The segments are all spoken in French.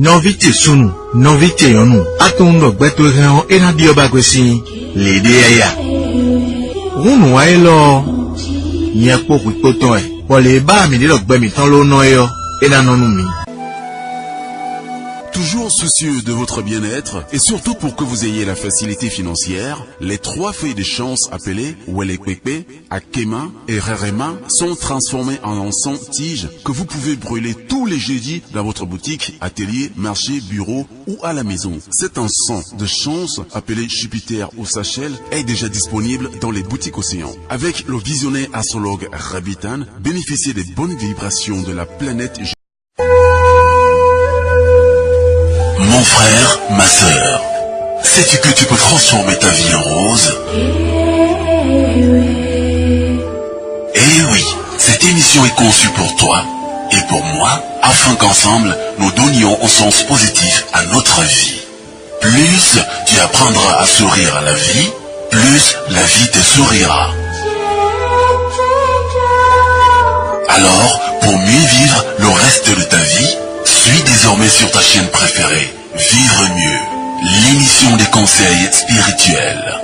Novité sunu, novité yonu. Atondo gbeto reon ena dioba kwesi. Lede ya. Runu wa elo. Nyepo kwikoton e. Wale ba mi de logbe mi tan lo no yo. Ena nonu mi. Toujours soucieux de votre bien-être et surtout pour que vous ayez la facilité financière, les 3 feuilles de chance appelées Welekwepe, Akema et Rerema sont transformées en encens tige que vous pouvez brûler tous les jeudis dans votre boutique, atelier, marché, bureau ou à la maison. Cet encens de chance appelé Jupiter ou Sachel est déjà disponible dans les boutiques Océan. Avec le visionnaire astrologue Rabitan, bénéficiez des bonnes vibrations de la planète. Mon frère, ma sœur, sais-tu que tu peux transformer ta vie en rose? Eh oui, cette émission est conçue pour toi et pour moi, afin qu'ensemble, nous donnions un sens positif à notre vie. Plus tu apprendras à sourire à la vie, plus la vie te sourira. Alors, pour mieux vivre le reste de ta vie, suis désormais sur ta chaîne préférée, Vivre Mieux, l'émission des conseils spirituels.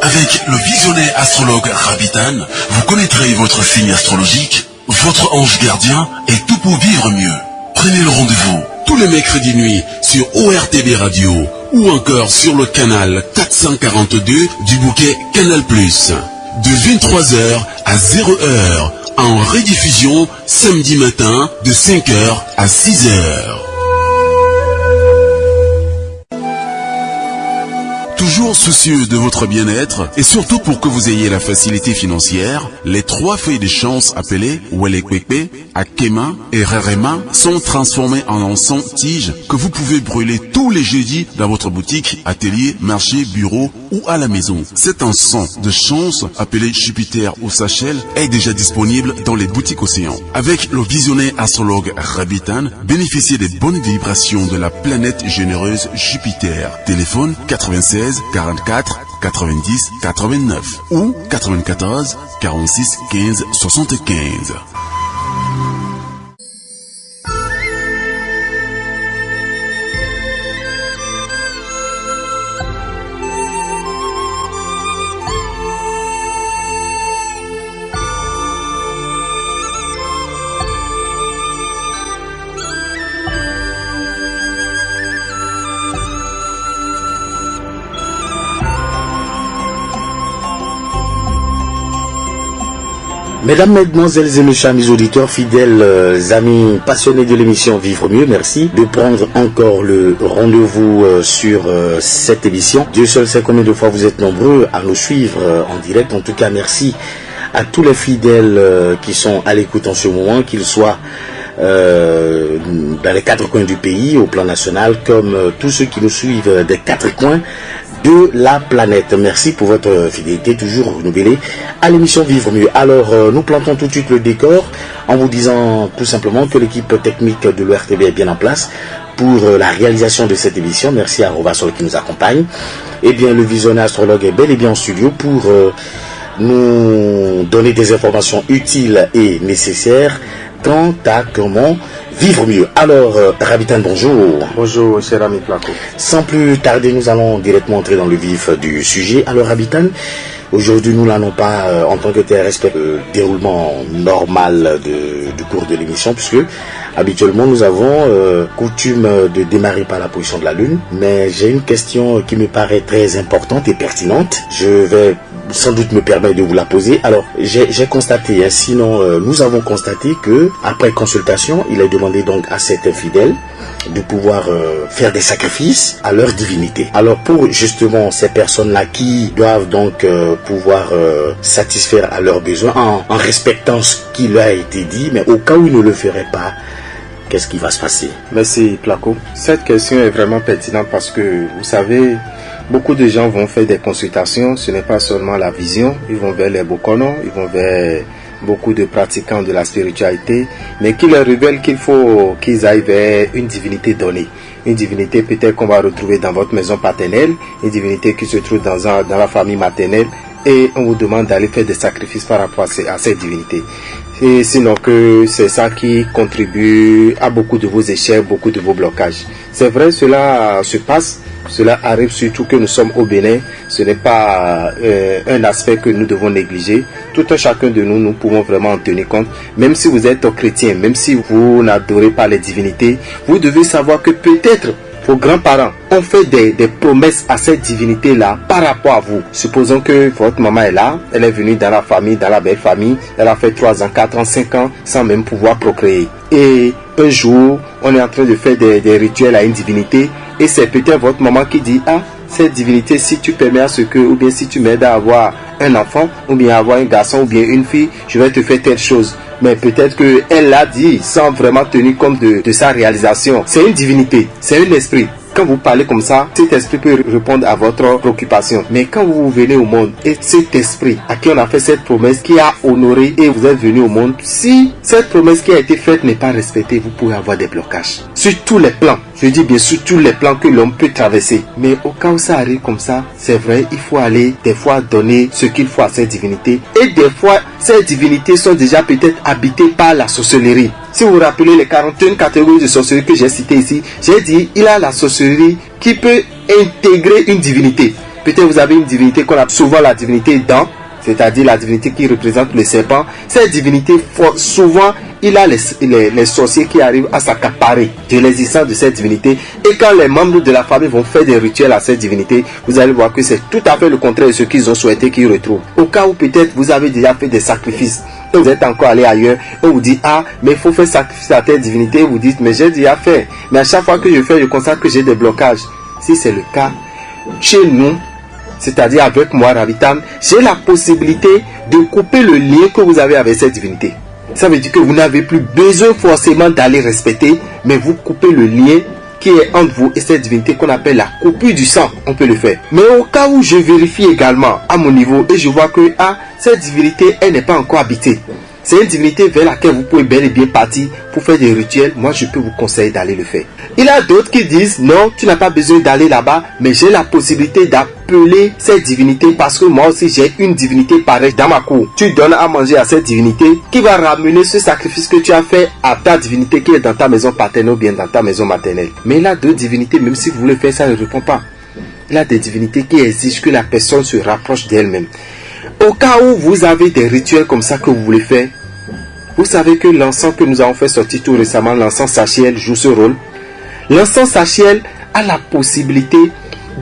Avec le visionnaire astrologue Rabitan, vous connaîtrez votre signe astrologique, votre ange gardien et tout pour vivre mieux. Prenez le rendez-vous tous les mercredis nuit sur ORTB Radio ou encore sur le canal 442 du bouquet Canal+, de 23h à 0h, en rediffusion samedi matin de 5h à 6h. Toujours soucieux de votre bien-être et surtout pour que vous ayez la facilité financière, les 3 feuilles de chance appelées Welekwepe, Akema et Rerema sont transformées en encens tige que vous pouvez brûler tous les jeudis dans votre boutique, atelier, marché, bureau ou à la maison. Cet encens de chance appelé Jupiter ou Sachel est déjà disponible dans les boutiques Océan. Avec le visionnaire astrologue Rabitan, bénéficiez des bonnes vibrations de la planète généreuse Jupiter. Téléphone 96 44 90 89 ou 94 46 15 75. Mesdames, Mesdemoiselles et Messieurs, amis auditeurs, fidèles amis passionnés de l'émission Vivre Mieux, merci de prendre encore le rendez-vous sur cette émission. Dieu seul sait combien de fois vous êtes nombreux à nous suivre en direct. En tout cas, merci à tous les fidèles qui sont à l'écoute en ce moment, qu'ils soient dans les 4 coins du pays, au plan national, comme tous ceux qui nous suivent des 4 coins de la planète. Merci pour votre fidélité toujours renouvelée à l'émission Vivre Mieux. Alors, nous plantons tout de suite le décor en vous disant tout simplement que l'équipe technique de l'ORTB est bien en place pour la réalisation de cette émission. Merci à Rovasol qui nous accompagne. Et bien, le visionnaire astrologue est bel et bien en studio pour nous donner des informations utiles et nécessaires quant à comment vivre mieux. Alors, Rabitan, bonjour. Bonjour, cher ami Placo. Sans plus tarder, nous allons directement entrer dans le vif du sujet. Alors, Rabitan, aujourd'hui, nous n'allons pas, en tant que tel, respecter le déroulement normal du cours de l'émission, puisque habituellement, nous avons coutume de démarrer par la position de la Lune. Mais j'ai une question qui me paraît très importante et pertinente. Je vais sans doute me permettre de vous la poser. Alors, j'ai constaté, sinon nous avons constaté que après consultation, il est demandé donc à certains fidèles de pouvoir faire des sacrifices à leur divinité. Alors, pour justement ces personnes-là qui doivent donc pouvoir satisfaire à leurs besoins en respectant ce qui leur a été dit, mais au cas où ils ne le feraient pas, qu'est-ce qui va se passer? Merci Placo. Cette question est vraiment pertinente parce que, vous savez, beaucoup de gens vont faire des consultations, ce n'est pas seulement la vision, ils vont vers les bokonos, ils vont vers beaucoup de pratiquants de la spiritualité, mais qui leur révèlent qu'il faut qu'ils aillent vers une divinité donnée. Une divinité peut-être qu'on va retrouver dans votre maison paternelle, une divinité qui se trouve dans la famille maternelle, et on vous demande d'aller faire des sacrifices par rapport à cette divinité. Et sinon que c'est ça qui contribue à beaucoup de vos échecs, beaucoup de vos blocages. C'est vrai, cela se passe, cela arrive surtout que nous sommes au Bénin. Ce n'est pas un aspect que nous devons négliger. Tout un chacun de nous, nous pouvons vraiment en tenir compte. Même si vous êtes chrétien, même si vous n'adorez pas les divinités, vous devez savoir que peut-être vos grands-parents ont fait des promesses à cette divinité-là par rapport à vous. Supposons que votre maman est là, elle est venue dans la famille, dans la belle famille, elle a fait 3 ans, 4 ans, 5 ans sans même pouvoir procréer. Et un jour, on est en train de faire des rituels à une divinité et c'est peut-être votre maman qui dit « Ah, cette divinité, si tu permets à ce que, ou bien si tu m'aides à avoir un enfant, ou bien à avoir un garçon, ou bien une fille, je vais te faire telle chose. » Mais peut-être qu'elle l'a dit sans vraiment tenir compte de sa réalisation. C'est une divinité, c'est un esprit. Quand vous parlez comme ça, cet esprit peut répondre à votre préoccupation. Mais quand vous venez au monde et cet esprit à qui on a fait cette promesse, qui a honoré et vous êtes venu au monde, si cette promesse qui a été faite n'est pas respectée, vous pouvez avoir des blocages. Sur tous les plans, je dis bien sur tous les plans que l'homme peut traverser. Mais au cas où ça arrive comme ça, c'est vrai, il faut aller des fois donner ce qu'il faut à cette divinité. Et des fois, ces divinités sont déjà peut-être habitées par la sorcellerie. Si vous vous rappelez les 41 catégories de sorcellerie que j'ai citées ici, j'ai dit il y a la sorcellerie qui peut intégrer une divinité. Peut-être vous avez une divinité qu'on appelle souvent la divinité dent, c'est-à-dire la divinité qui représente le serpent. Cette divinité, souvent, il y a les sorciers qui arrivent à s'accaparer de l'existence de cette divinité. Et quand les membres de la famille vont faire des rituels à cette divinité, vous allez voir que c'est tout à fait le contraire de ce qu'ils ont souhaité qu'ils retrouvent. Au cas où peut-être vous avez déjà fait des sacrifices, et vous êtes encore allé ailleurs, et on vous dit, ah, mais il faut faire sacrifice à telle divinité, et vous dites, mais j'ai déjà fait. Mais à chaque fois que je fais, je constate que j'ai des blocages. Si c'est le cas, chez nous, c'est-à-dire avec moi, Rabitam, j'ai la possibilité de couper le lien que vous avez avec cette divinité. Ça veut dire que vous n'avez plus besoin forcément d'aller respecter, mais vous coupez le lien qui est entre vous et cette divinité qu'on appelle la coupure du sang. On peut le faire. Mais au cas où je vérifie également à mon niveau et je vois que cette divinité, elle n'est pas encore habitée. C'est une divinité vers laquelle vous pouvez bel et bien partir pour faire des rituels. Moi, je peux vous conseiller d'aller le faire. Il y a d'autres qui disent, non, tu n'as pas besoin d'aller là-bas, mais j'ai la possibilité d'appeler cette divinité parce que moi aussi, j'ai une divinité pareille dans ma cour. Tu donnes à manger à cette divinité qui va ramener ce sacrifice que tu as fait à ta divinité qui est dans ta maison paternelle ou bien dans ta maison maternelle. Mais il y a d'autres divinités, même si vous voulez faire ça, ne répond pas. Il y a des divinités qui exigent que la personne se rapproche d'elle-même. Au cas où vous avez des rituels comme ça que vous voulez faire, vous savez que l'encens que nous avons fait sortir tout récemment, l'encens Sachiel, joue ce rôle. L'encens Sachiel a la possibilité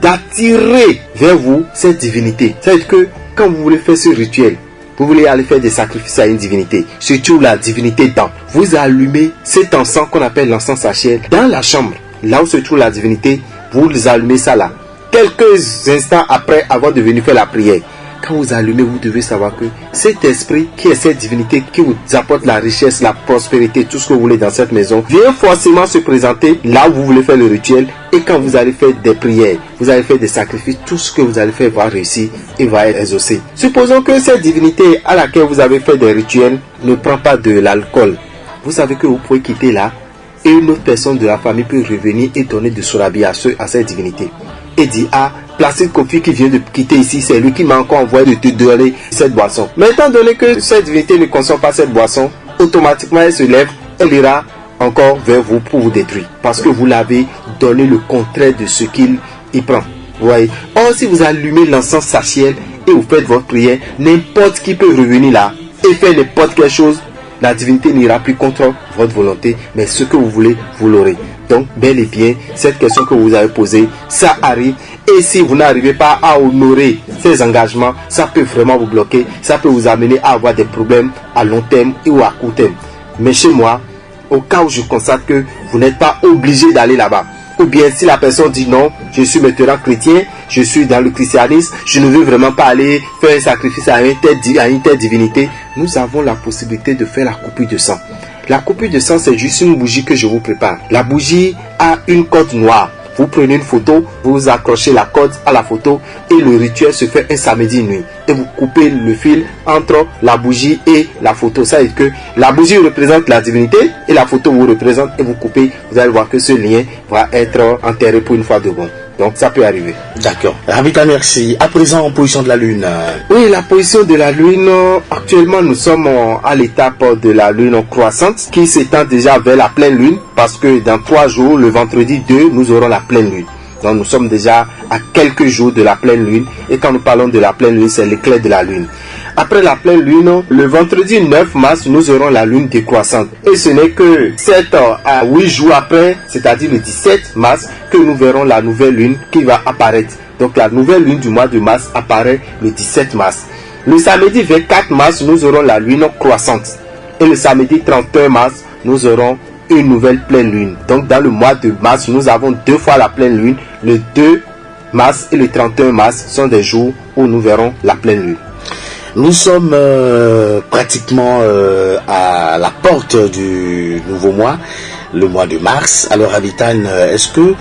d'attirer vers vous cette divinité. C'est-à-dire que quand vous voulez faire ce rituel, vous voulez aller faire des sacrifices à une divinité, surtout la divinité dent, vous allumez cet encens qu'on appelle l'encens Sachiel dans la chambre, là où se trouve la divinité, vous allumez ça là. Quelques instants après avoir de venir faire la prière. Quand vous allumez, vous devez savoir que cet esprit qui est cette divinité qui vous apporte la richesse, la prospérité, tout ce que vous voulez dans cette maison, vient forcément se présenter là où vous voulez faire le rituel. Et quand vous allez faire des prières, vous allez faire des sacrifices, tout ce que vous allez faire va réussir et va être exaucé. Supposons que cette divinité à laquelle vous avez fait des rituels ne prend pas de l'alcool. Vous savez que vous pouvez quitter là et une autre personne de la famille peut revenir et donner de sorabi à cette divinité. Et dit, Placide Kofi qui vient de quitter ici, c'est lui qui m'a encore envoyé de te donner cette boisson. Mais étant donné que cette divinité ne consomme pas cette boisson, automatiquement elle se lève, elle ira encore vers vous pour vous détruire. Parce que vous l'avez donné le contraire de ce qu'il y prend. Vous voyez. Or, si vous allumez l'encens Sachiel et vous faites votre prière, n'importe qui peut revenir là et faire n'importe quelle chose. La divinité n'ira plus contre votre volonté, mais ce que vous voulez, vous l'aurez. Donc, bel et bien, cette question que vous avez posée, ça arrive. Et si vous n'arrivez pas à honorer ces engagements, ça peut vraiment vous bloquer. Ça peut vous amener à avoir des problèmes à long terme ou à court terme. Mais chez moi, au cas où je constate que vous n'êtes pas obligé d'aller là-bas, ou bien si la personne dit non, je suis maintenant chrétien, je suis dans le christianisme, je ne veux vraiment pas aller faire un sacrifice à une telle divinité, nous avons la possibilité de faire la coupure de sang. La coupure de sang, c'est juste une bougie que je vous prépare. La bougie a une corde noire. Vous prenez une photo, vous accrochez la corde à la photo et le rituel se fait un samedi nuit. Et vous coupez le fil entre la bougie et la photo. Ça veut dire que la bougie représente la divinité et la photo vous représente et vous coupez. Vous allez voir que ce lien va être enterré pour une fois de bon. Donc ça peut arriver. D'accord. Rabita, merci. À présent, en position de la Lune. Oui, la position de la Lune, actuellement nous sommes à l'étape de la Lune croissante qui s'étend déjà vers la pleine Lune parce que dans 3 jours, le vendredi 2, nous aurons la pleine Lune. Donc nous sommes déjà à quelques jours de la pleine Lune et quand nous parlons de la pleine Lune, c'est l'éclair de la Lune. Après la pleine Lune, le vendredi 9 mars, nous aurons la Lune décroissante. Et ce n'est que 7 à 8 jours après, c'est-à-dire le 17 mars, que nous verrons la nouvelle Lune qui va apparaître. Donc la nouvelle Lune du mois de mars apparaît le 17 mars. Le samedi 24 mars, nous aurons la Lune croissante. Et le samedi 31 mars, nous aurons une nouvelle pleine Lune. Donc dans le mois de mars, nous avons 2 fois la pleine Lune. Le 2 mars et le 31 mars sont des jours où nous verrons la pleine Lune. Nous sommes pratiquement à la porte du nouveau mois, le mois de mars. Alors Rabita, est-ce que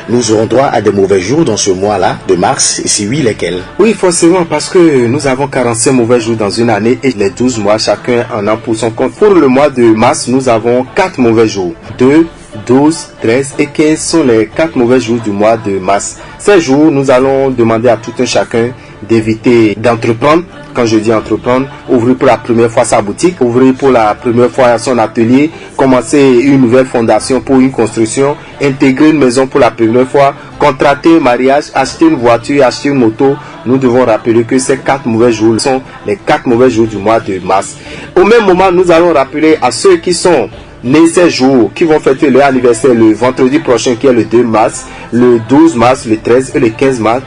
nous aurons droit à des mauvais jours dans ce mois-là de mars? Et si oui, lesquels? Oui, forcément, parce que nous avons 45 mauvais jours dans une année et les 12 mois, chacun en a pour son compte. Pour le mois de mars, nous avons 4 mauvais jours. 2, 12, 13 et 15 sont les 4 mauvais jours du mois de mars. Ces jours, nous allons demander à tout un chacun d'éviter d'entreprendre. Quand je dis entreprendre, ouvrir pour la première fois sa boutique, ouvrir pour la première fois son atelier, commencer une nouvelle fondation pour une construction, intégrer une maison pour la première fois, contracter un mariage, acheter une voiture, acheter une moto. Nous devons rappeler que ces 4 mauvais jours sont les 4 mauvais jours du mois de mars. Au même moment, nous allons rappeler à ceux qui sont nés ces jours, qui vont fêter leur anniversaire le vendredi prochain qui est le 2 mars, le 12 mars, le 13 et le 15 mars,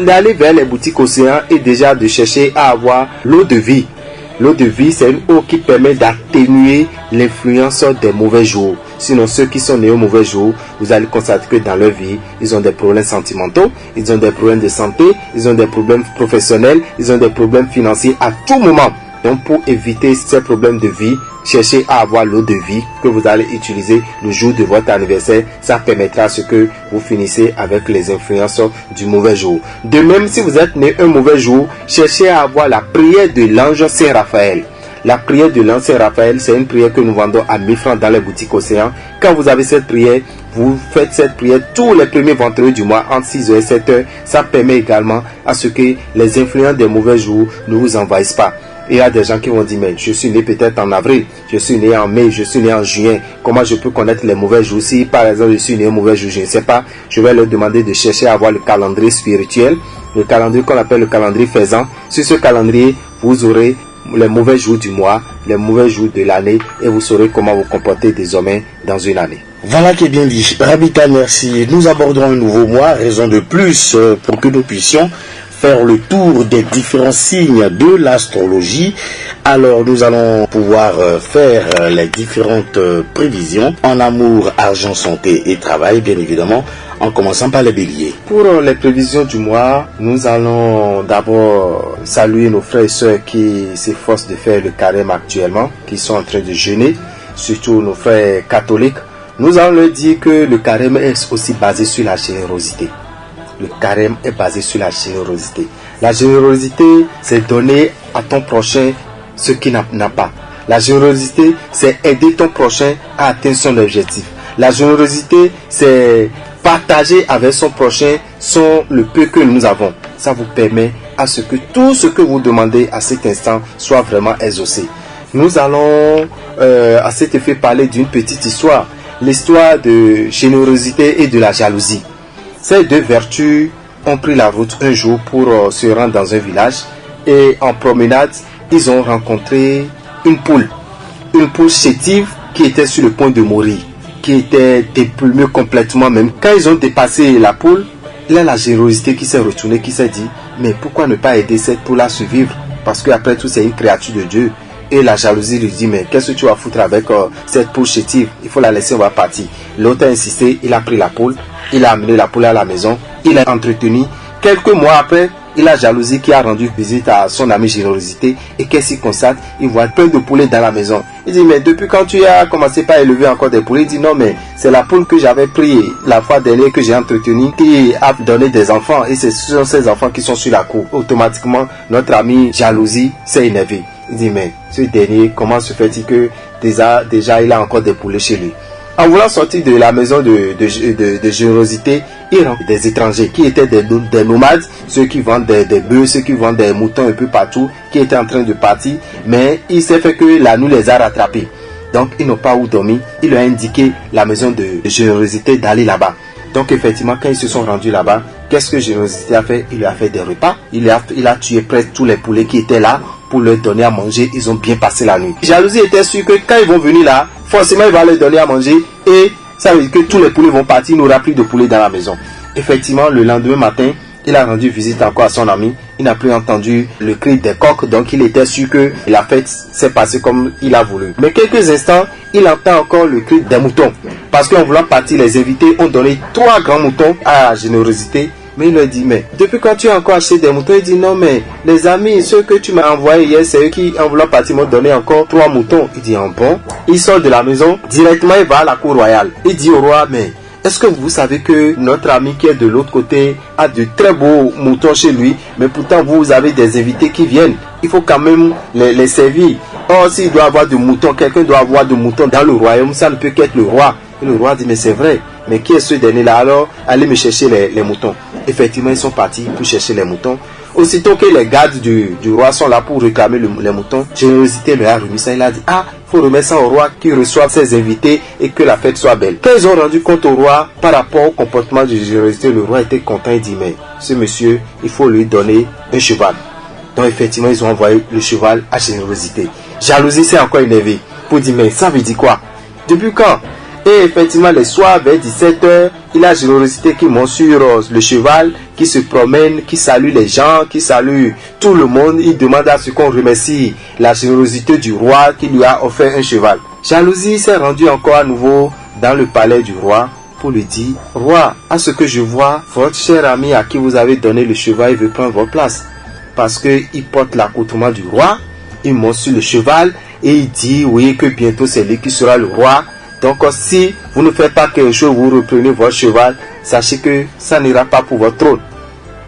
d'aller vers les boutiques Océan et déjà de chercher à avoir l'eau de vie. L'eau de vie, c'est une eau qui permet d'atténuer l'influence des mauvais jours. Sinon, ceux qui sont nés au mauvais jour, vous allez constater que dans leur vie, ils ont des problèmes sentimentaux, ils ont des problèmes de santé, ils ont des problèmes professionnels, ils ont des problèmes financiers à tout moment. Donc pour éviter ces problèmes de vie, cherchez à avoir l'eau de vie que vous allez utiliser le jour de votre anniversaire. Ça permettra à ce que vous finissez avec les influences du mauvais jour. De même, si vous êtes né un mauvais jour, cherchez à avoir la prière de l'ange Saint Raphaël. La prière de l'ange Saint Raphaël, c'est une prière que nous vendons à 1000 francs dans les boutiques Océan. Quand vous avez cette prière, vous faites cette prière tous les premiers vendredis du mois entre 6h et 7h. Ça permet également à ce que les influences des mauvais jours ne vous envahissent pas. Il y a des gens qui vont dire, mais je suis né peut-être en avril, je suis né en mai, je suis né en juin. Comment je peux connaître les mauvais jours? Si par exemple je suis né un mauvais jour, je ne sais pas. Je vais leur demander de chercher à avoir le calendrier spirituel, le calendrier qu'on appelle le calendrier faisant. Sur ce calendrier, vous aurez les mauvais jours du mois, les mauvais jours de l'année et vous saurez comment vous comporter désormais dans une année. Voilà qui est bien dit. Rabita, merci. Nous aborderons un nouveau mois, raison de plus pour que nous puissions faire le tour des différents signes de l'astrologie. Alors nous allons pouvoir faire les différentes prévisions en amour, argent, santé et travail, bien évidemment, en commençant par les béliers. Pour les prévisions du mois, nous allons d'abord saluer nos frères et sœurs qui s'efforcent de faire le carême actuellement, qui sont en train de jeûner, surtout nos frères catholiques. Nous allons leur dire que le carême est aussi basé sur la générosité. Le carême est basé sur la générosité. La générosité, c'est donner à ton prochain ce qu'il n'a pas. La générosité, c'est aider ton prochain à atteindre son objectif. La générosité, c'est partager avec son prochain le peu que nous avons. Ça vous permet à ce que tout ce que vous demandez à cet instant soit vraiment exaucé. Nous allons à cet effet parler d'une petite histoire. L'histoire de générosité et de la jalousie. Ces deux vertus ont pris la route un jour pour se rendre dans un village et en promenade, ils ont rencontré une poule chétive qui était sur le point de mourir, qui était déplumée complètement même. Quand ils ont dépassé la poule, il y a la générosité qui s'est retournée, qui s'est dit, mais pourquoi ne pas aider cette poule à survivre? Parce qu'après tout, c'est une créature de Dieu. Et la jalousie lui dit, mais qu'est-ce que tu vas foutre avec cette poule chétive? Il faut la laisser, on va partir. L'autre a insisté, il a pris la poule, il a amené la poule à la maison, il l'a entretenu. Quelques mois après, il a jalousie qui a rendu visite à son ami générosité. Et qu'est-ce qu'il constate? Il voit plein de poulets dans la maison. Il dit, mais depuis quand tu as commencé par élever encore des poulets? Il dit, non, mais c'est la poule que j'avais pris la fois dernière que j'ai entretenue qui a donné des enfants. Et ce sont ces enfants qui sont sur la cour. Automatiquement, notre ami jalousie s'est énervé. Il dit, mais ce dernier, comment se fait-il que déjà il a encore des poulets chez lui? En voulant sortir de la maison de générosité, il rencontre des étrangers qui étaient des nomades, ceux qui vendent des bœufs, ceux qui vendent des moutons un peu partout, qui étaient en train de partir, mais il s'est fait que la nuit les a rattrapés. Donc ils n'ont pas où dormir. Il leur a indiqué la maison de générosité d'aller là-bas. Donc effectivement, quand ils se sont rendus là-bas, qu'est-ce que générosité a fait? Il leur a fait des repas. Il a tué presque tous les poulets qui étaient là pour leur donner à manger. Ils ont bien passé la nuit. Jalousie était sûr que quand ils vont venir là, forcément il va leur donner à manger et ça veut dire que tous les poulets vont partir. Il n'y aura plus de poulets dans la maison. Effectivement, le lendemain matin, il a rendu visite encore à son ami. Il n'a plus entendu le cri des coqs, donc il était sûr que la fête s'est passée comme il a voulu. Mais quelques instants, il entend encore le cri des moutons. Parce qu'en voulant partir, les invités ont donné 3 grands moutons à la générosité. Mais il leur dit, mais depuis quand tu as encore acheté des moutons? Il dit, non mais les amis, ceux que tu m'as envoyés hier, c'est eux qui, en voulant partir, m'ont donné encore 3 moutons. Il dit, bon. Il sort de la maison, directement il va à la cour royale. Il dit au roi, mais est-ce que vous savez que notre ami qui est de l'autre côté a de très beaux moutons chez lui, mais pourtant vous avez des invités qui viennent. Il faut quand même les servir. Or, s'il doit avoir de moutons, quelqu'un doit avoir de moutons dans le royaume, ça ne peut qu'être le roi. Et le roi dit, mais c'est vrai. Mais qui est ce dernier-là? Alors, allez me chercher les moutons. Effectivement, ils sont partis pour chercher les moutons. Aussitôt que les gardes du roi sont là pour réclamer les moutons, Générosité leur a remis ça. Il a dit, faut remettre ça au roi qui reçoit ses invités et que la fête soit belle. Quand ils ont rendu compte au roi par rapport au comportement de Générosité, le roi était content. Il dit, mais ce monsieur, il faut lui donner un cheval. Donc effectivement, ils ont envoyé le cheval à Générosité. Jalousie s'est encore énervé pour dire, mais ça veut dire quoi? Depuis quand? Et effectivement, les soirs vers 17h, il a Générosité qui monte sur le cheval, qui se promène, qui salue les gens, qui salue tout le monde. Il demande à ce qu'on remercie la générosité du roi qui lui a offert un cheval. Jalousie s'est rendue encore à nouveau dans le palais du roi pour lui dire, roi, à ce que je vois, votre cher ami à qui vous avez donné le cheval, il veut prendre votre place. Parce qu'il porte l'accoutrement du roi, il monte sur le cheval et il dit, oui, que bientôt c'est lui qui sera le roi. Donc si vous ne faites pas quelque chose, vous reprenez votre cheval, sachez que ça n'ira pas pour votre trône.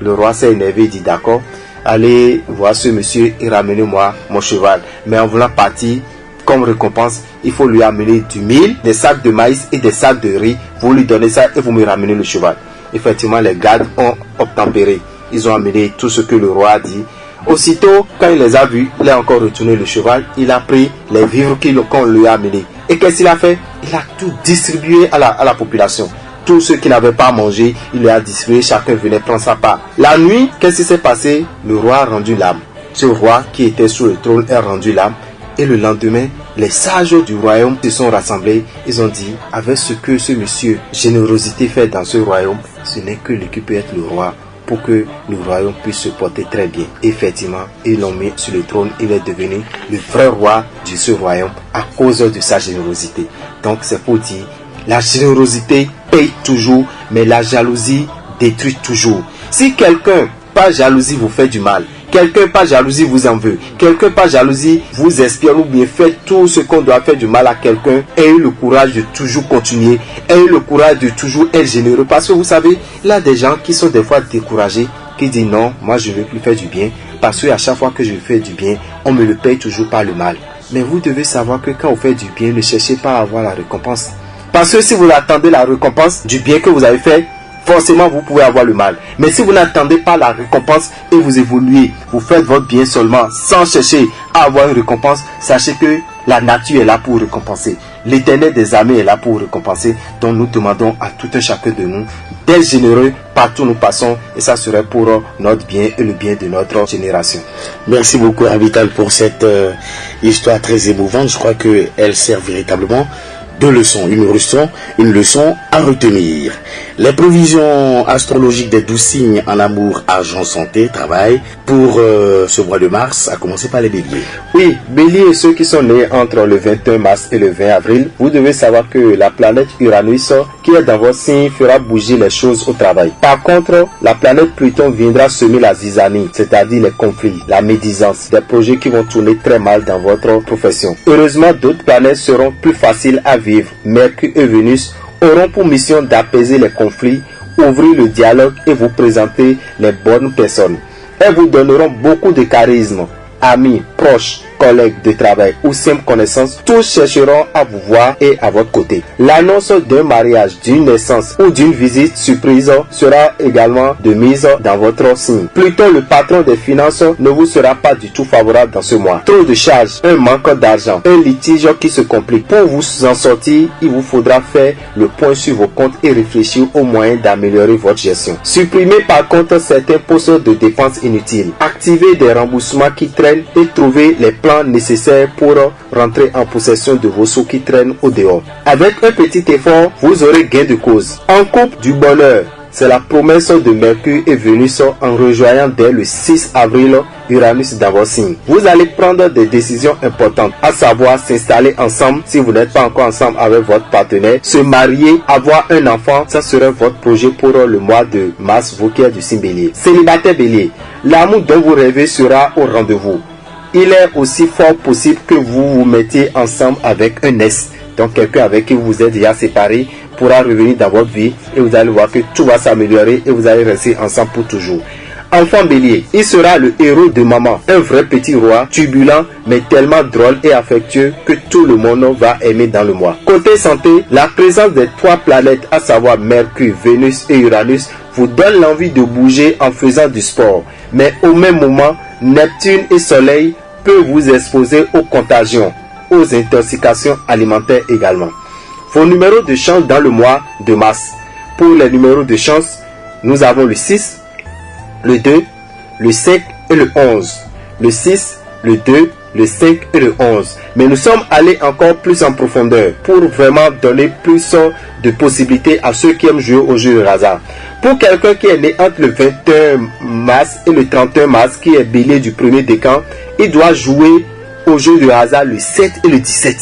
Le roi s'est énervé, il dit d'accord, allez voir ce monsieur et ramenez-moi mon cheval. Mais en voulant partir, comme récompense, il faut lui amener du mil, des sacs de maïs et des sacs de riz. Vous lui donnez ça et vous me ramenez le cheval. Effectivement, les gardes ont obtempéré. Ils ont amené tout ce que le roi a dit. Aussitôt, quand il les a vus, il a encore retourné le cheval. Il a pris les vivres qu'on lui a amenés. Et qu'est-ce qu'il a fait? Il a tout distribué à la population. Tous ceux qui n'avaient pas mangé, il les a distribués. Chacun venait prendre sa part. La nuit, qu'est-ce qui s'est passé? Le roi a rendu l'âme. Ce roi qui était sur le trône a rendu l'âme. Et le lendemain, les sages du royaume se sont rassemblés. Ils ont dit, avec ce que ce monsieur Générosité fait dans ce royaume, ce n'est que lui qui peut être le roi, pour que le royaume puisse se porter très bien. Effectivement, ils l'ont mis sur le trône. Il est devenu le vrai roi de ce royaume à cause de sa générosité. Donc c'est pour dire, la générosité paye toujours, mais la jalousie détruit toujours. Si quelqu'un par jalousie vous fait du mal, quelqu'un par jalousie vous en veut, quelqu'un par jalousie vous espionne ou bien fait tout ce qu'on doit faire du mal à quelqu'un, ayez le courage de toujours continuer, ayez le courage de toujours être généreux. Parce que vous savez, il y a des gens qui sont des fois découragés, qui disent non, moi je ne veux plus faire du bien, parce qu'à chaque fois que je fais du bien, on me le paye toujours par le mal. Mais vous devez savoir que quand vous faites du bien, ne cherchez pas à avoir la récompense. Parce que si vous attendez la récompense du bien que vous avez fait, forcément vous pouvez avoir le mal. Mais si vous n'attendez pas la récompense et vous évoluez, vous faites votre bien seulement sans chercher à avoir une récompense, sachez que la nature est là pour récompenser. L'Éternel des armées est là pour récompenser. Donc nous demandons à tout un chacun de nous d'être généreux partout où nous passons, et ça serait pour notre bien et le bien de notre génération. Merci beaucoup Avital pour cette histoire très émouvante. Je crois qu'elle sert véritablement de leçons, une leçon à retenir. Les prévisions astrologiques des 12 signes en amour, argent, santé, travail pour ce mois de mars, à commencer par les béliers. Oui, bélier et ceux qui sont nés entre le 21 mars et le 20 avril, vous devez savoir que la planète Uranus qui est dans votre signe fera bouger les choses au travail. Par contre, la planète Pluton viendra semer la zizanie, c'est-à-dire les conflits, la médisance, des projets qui vont tourner très mal dans votre profession. Heureusement, d'autres planètes seront plus faciles à vivre. Mercure et Vénus auront pour mission d'apaiser les conflits, ouvrir le dialogue et vous présenter les bonnes personnes. Elles vous donneront beaucoup de charisme. Amis, proches, collègues de travail ou simples connaissances, tous chercheront à vous voir et à votre côté. L'annonce d'un mariage, d'une naissance ou d'une visite surprise sera également de mise dans votre signe. Plutôt, le patron des finances ne vous sera pas du tout favorable dans ce mois. Trop de charges, un manque d'argent, un litige qui se complique. Pour vous en sortir, il vous faudra faire le point sur vos comptes et réfléchir aux moyens d'améliorer votre gestion. Supprimez par contre certains postes de dépenses inutiles. Activez des remboursements qui traînent et trouvez les plans nécessaires pour rentrer en possession de vos sous qui traînent au dehors. Avec un petit effort, vous aurez gain de cause. En couple du bonheur, c'est la promesse de Mercure et Vénus en rejoignant dès le 6 avril Uranus dans vos signes. Vous allez prendre des décisions importantes, à savoir s'installer ensemble si vous n'êtes pas encore ensemble avec votre partenaire, se marier, avoir un enfant, ça serait votre projet pour le mois de mars, vous qui êtes du signe Bélier. Célibataire Bélier, l'amour dont vous rêvez sera au rendez-vous. Il est aussi fort possible que vous vous mettiez ensemble avec un ex, donc quelqu'un avec qui vous êtes déjà séparé pourra revenir dans votre vie et vous allez voir que tout va s'améliorer et vous allez rester ensemble pour toujours. Enfant Bélier, il sera le héros de maman, un vrai petit roi, turbulent mais tellement drôle et affectueux que tout le monde va aimer dans le mois. Côté santé, la présence des 3 planètes, à savoir Mercure, Vénus et Uranus, vous donne l'envie de bouger en faisant du sport. Mais au même moment, Neptune et Soleil peuvent vous exposer aux contagions, aux intoxications alimentaires également. Vos numéros de chance dans le mois de mars. Pour les numéros de chance, nous avons le 6, le 2, le 5 et le 11. Le 6, le 2, le 5 et le 11. Mais nous sommes allés encore plus en profondeur pour vraiment donner plus de possibilités à ceux qui aiment jouer au jeu de hasard. Pour quelqu'un qui est né entre le 21 mars et le 31 mars, qui est Bélier du premier décan, il doit jouer au jeu de hasard le 7 et le 17.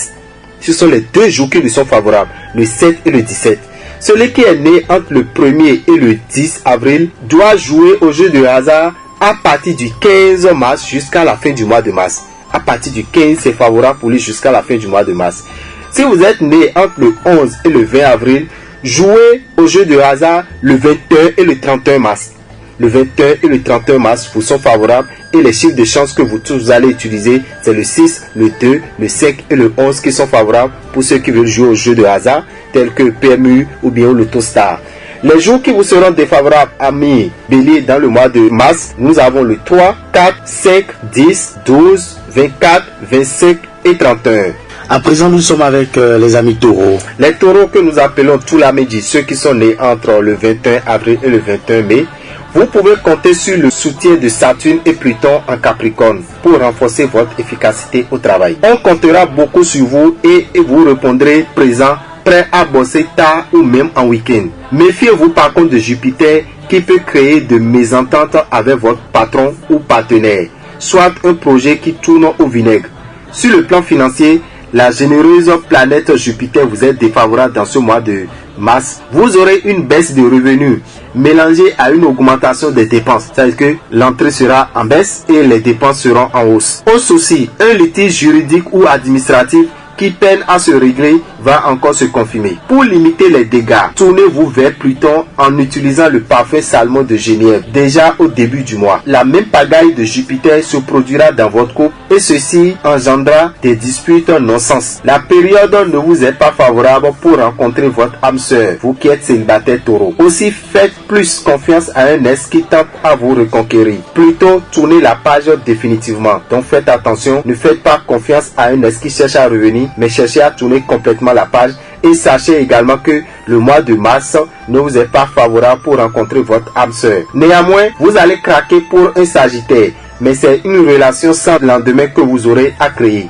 Ce sont les 2 jours qui lui sont favorables, le 7 et le 17. Celui qui est né entre le 1er et le 10 avril doit jouer au jeu de hasard à partir du 15 mars jusqu'à la fin du mois de mars. À partir du 15, c'est favorable pour lui jusqu'à la fin du mois de mars. Si vous êtes né entre le 11 et le 20 avril, jouez au jeu de hasard le 21 et le 31 mars. Le 21 et le 31 mars vous sont favorables et les chiffres de chance que vous tous allez utiliser, c'est le 6, le 2, le 5 et le 11 qui sont favorables pour ceux qui veulent jouer au jeu de hasard tels que PMU ou bien l'Autostar. Les jours qui vous seront défavorables, amis Bélier, dans le mois de mars, nous avons le 3, 4, 5, 10, 12, 24, 25 et 31. À présent, nous sommes avec les amis taureaux. Les taureaux que nous appelons tout la midi, ceux qui sont nés entre le 21 avril et le 21 mai, vous pouvez compter sur le soutien de Saturne et Pluton en Capricorne pour renforcer votre efficacité au travail. On comptera beaucoup sur vous et vous répondrez présent, prêt à bosser tard ou même en week-end. Méfiez-vous par contre de Jupiter qui peut créer de mésententes avec votre patron ou partenaire, soit un projet qui tourne au vinaigre. Sur le plan financier, la généreuse planète Jupiter vous est défavorable dans ce mois de mars. Vous aurez une baisse de revenus mélangée à une augmentation des dépenses. C'est-à-dire que l'entrée sera en baisse et les dépenses seront en hausse. Au souci, un litige juridique ou administratif qui peine à se régler va encore se confirmer. Pour limiter les dégâts, tournez-vous vers Pluton en utilisant le parfum Salmon de Genièvre déjà au début du mois. La même pagaille de Jupiter se produira dans votre couple et ceci engendra des disputes non-sens. La période ne vous est pas favorable pour rencontrer votre âme sœur, vous qui êtes célibataire taureau. Aussi, faites plus confiance à un ex qui tente à vous reconquérir. Plutôt, tournez la page définitivement. Donc faites attention, ne faites pas confiance à un ex qui cherche à revenir, mais cherchez à tourner complètement la page et sachez également que le mois de mars ne vous est pas favorable pour rencontrer votre âme sœur. Néanmoins, vous allez craquer pour un Sagittaire, mais c'est une relation sans lendemain que vous aurez à créer.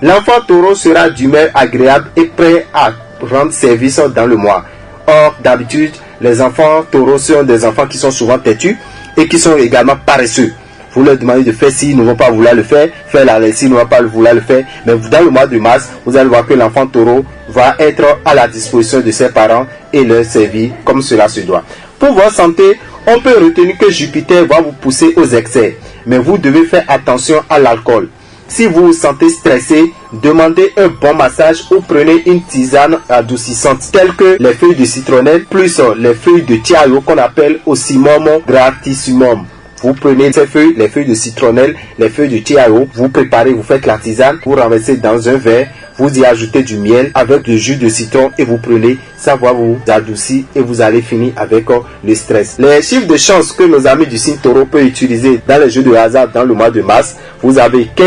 L'enfant taureau sera d'humeur agréable et prêt à rendre service dans le mois. Or, d'habitude, les enfants taureaux sont des enfants qui sont souvent têtus et qui sont également paresseux. Vous leur demandez de faire ci, ils ne vont pas vouloir le faire. Faire la lessive, ils ne vont pas vouloir le faire. Mais dans le mois de mars, vous allez voir que l'enfant taureau va être à la disposition de ses parents et leur servir comme cela se doit. Pour votre santé, on peut retenir que Jupiter va vous pousser aux excès. Mais vous devez faire attention à l'alcool. Si vous vous sentez stressé, demandez un bon massage ou prenez une tisane adoucissante telle que les feuilles de citronnelle plus les feuilles de tiaio qu'on appelle Ocimum gratissimum. vous prenez ces feuilles, les feuilles de citronnelle, les feuilles de tiao, vous préparez, vous faites la tisane, vous renversez dans un verre, vous y ajoutez du miel avec du jus de citron et vous prenez, ça va vous adoucir et vous allez finir avec le stress. Les chiffres de chance que nos amis du signe taureau peuvent utiliser dans les jeux de hasard dans le mois de mars, vous avez 15,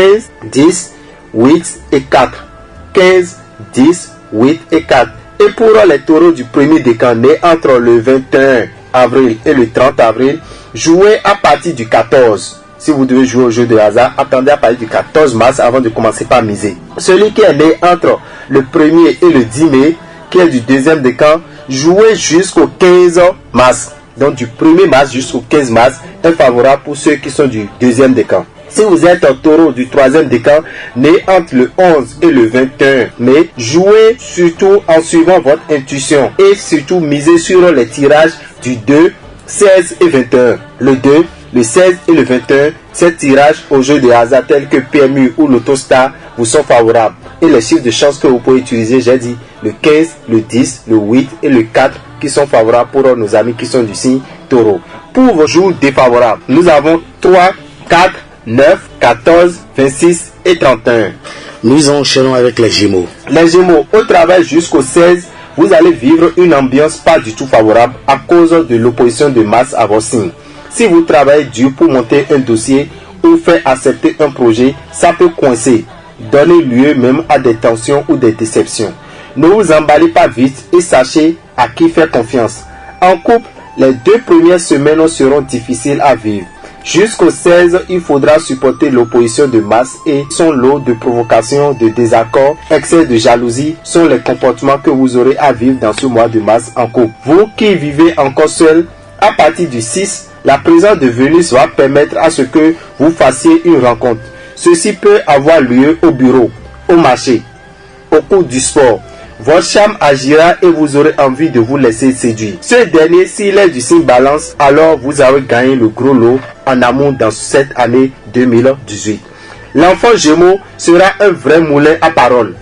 10, 8 et 4. 15, 10, 8 et 4. Et pour les taureaux du premier décan nés entre le 21 avril et le 30 avril, jouez à partir du 14. Si vous devez jouer au jeu de hasard, attendez à partir du 14 mars avant de commencer par miser. Celui qui est né entre le 1er et le 10 mai, qui est du deuxième décan, jouez jusqu'au 15 mars. Donc du 1er mars jusqu'au 15 mars est favorable pour ceux qui sont du deuxième décan. Si vous êtes un taureau du troisième décan, né entre le 11 et le 21 mai, jouez surtout en suivant votre intuition et surtout misez sur les tirages du 2, 16 et 21. Le 2, le 16 et le 21, ces tirages au jeu de hasard tels que PMU ou l'Autostar vous sont favorables. Et les chiffres de chance que vous pouvez utiliser, j'ai dit le 15, le 10, le 8 et le 4 qui sont favorables pour nos amis qui sont du signe taureau. Pour vos jours défavorables, nous avons 3, 4, 9, 14, 26 et 31. Nous enchaînons avec les Gémeaux. Les Gémeaux, au travail jusqu'au 16, vous allez vivre une ambiance pas du tout favorable à cause de l'opposition de Mars à vos signes. Si vous travaillez dur pour monter un dossier ou faire accepter un projet, ça peut coincer, donner lieu même à des tensions ou des déceptions. Ne vous emballez pas vite et sachez à qui faire confiance. En couple, les 2 premières semaines seront difficiles à vivre. Jusqu'au 16, il faudra supporter l'opposition de Mars et son lot de provocations, de désaccords, excès de jalousie sont les comportements que vous aurez à vivre dans ce mois de mars en couple. Vous qui vivez encore seul, à partir du 6, la présence de Vénus va permettre à ce que vous fassiez une rencontre. Ceci peut avoir lieu au bureau, au marché, au cours du sport. Votre charme agira et vous aurez envie de vous laisser séduire. Ce dernier, s'il est du signe balance, alors vous avez gagné le gros lot en amour dans cette année 2018. L'enfant Gémeaux sera un vrai moulin à parole.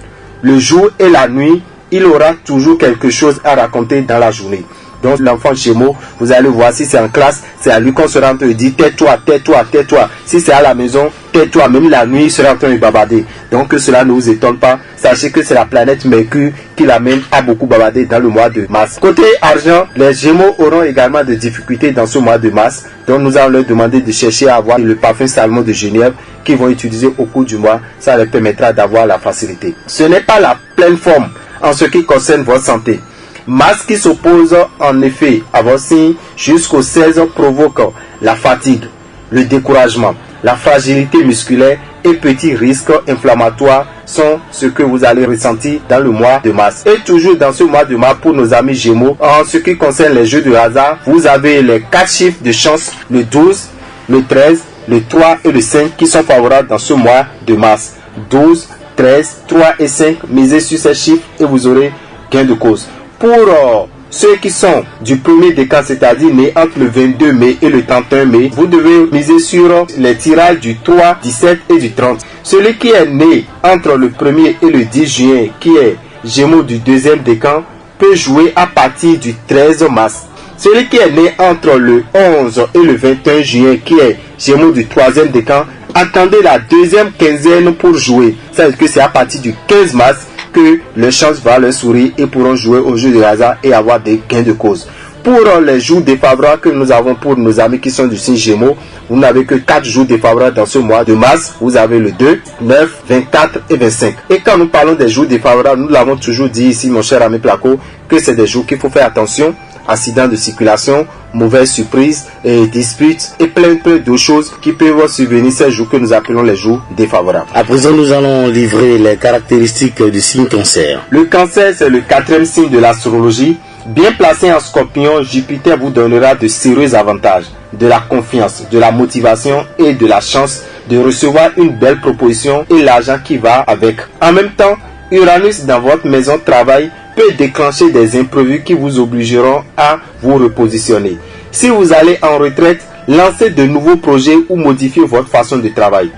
Le jour et la nuit, il aura toujours quelque chose à raconter dans la journée. Donc l'enfant Gémeaux, vous allez voir si c'est en classe, c'est à lui qu'on sera en train de dire tais-toi, tais-toi, tais-toi. Si c'est à la maison, tais-toi, même la nuit, il sera en train de bavarder. Donc que cela ne vous étonne pas. Sachez que c'est la planète Mercure qui l'amène à beaucoup bavarder dans le mois de mars. Côté argent, les Gémeaux auront également des difficultés dans ce mois de mars. Donc nous allons leur demander de chercher à avoir le parfum Salomon de Genève qu'ils vont utiliser au cours du mois. Ça leur permettra d'avoir la facilité. Ce n'est pas la pleine forme en ce qui concerne votre santé. Mars qui s'oppose en effet à vos signes jusqu'au 16 provoque la fatigue, le découragement, la fragilité musculaire et petits risques inflammatoires sont ce que vous allez ressentir dans le mois de mars. Et toujours dans ce mois de mars pour nos amis Gémeaux, en ce qui concerne les jeux de hasard, vous avez les 4 chiffres de chance, le 12, le 13, le 3 et le 5 qui sont favorables dans ce mois de mars. 12, 13, 3 et 5, misez sur ces chiffres et vous aurez gain de cause. Pour ceux qui sont du premier décan, c'est-à-dire nés entre le 22 mai et le 31 mai, vous devez miser sur les tirages du 3, 17 et du 30. Celui qui est né entre le 1er et le 10 juin, qui est Gémeaux du deuxième décan, peut jouer à partir du 13 mars. Celui qui est né entre le 11 et le 21 juin, qui est Gémeaux du troisième décan, attendez la deuxième quinzaine pour jouer. Ça veut dire que c'est à partir du 15 mars que les chances vont leur sourire et pourront jouer au jeu de hasard et avoir des gains de cause. Pour les jours défavorables que nous avons pour nos amis qui sont du signe Gémeaux, vous n'avez que 4 jours défavorables dans ce mois de mars. Vous avez le 2, 9, 24 et 25. Et quand nous parlons des jours défavorables, nous l'avons toujours dit ici, mon cher ami Placo, que c'est des jours qu'il faut faire attention. Accidents de circulation, mauvaises surprises, et disputes et plein d'autres choses qui peuvent survenir ces jours que nous appelons les jours défavorables. À présent, nous allons livrer les caractéristiques du signe Cancer. Le Cancer, c'est le 4e signe de l'astrologie. Bien placé en Scorpion, Jupiter vous donnera de sérieux avantages, de la confiance, de la motivation et de la chance de recevoir une belle proposition et l'argent qui va avec. En même temps, Uranus dans votre maison de travail peut déclencher des imprévus qui vous obligeront à vous repositionner. Si vous allez en retraite, lancez de nouveaux projets ou modifiez votre façon de travail.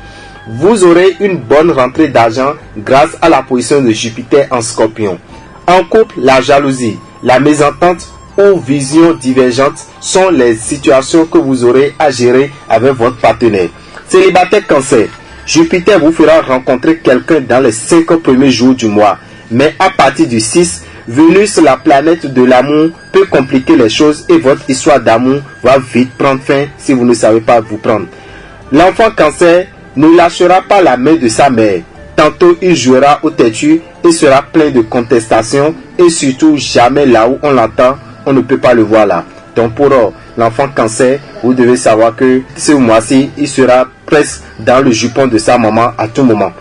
Vous aurez une bonne rentrée d'argent grâce à la position de Jupiter en Scorpion. En couple, la jalousie, la mésentente ou visions divergentes sont les situations que vous aurez à gérer avec votre partenaire. Célibataire Cancer, Jupiter vous fera rencontrer quelqu'un dans les 5 premiers jours du mois. Mais à partir du 6, Vénus, la planète de l'amour, peut compliquer les choses et votre histoire d'amour va vite prendre fin si vous ne savez pas vous prendre. L'enfant Cancer ne lâchera pas la main de sa mère. Tantôt il jouera au têtu et sera plein de contestations et surtout jamais là où on l'entend, on ne peut pas le voir là. Donc pour l'enfant Cancer, vous devez savoir que ce mois-ci, il sera presque dans le jupon de sa maman à tout moment.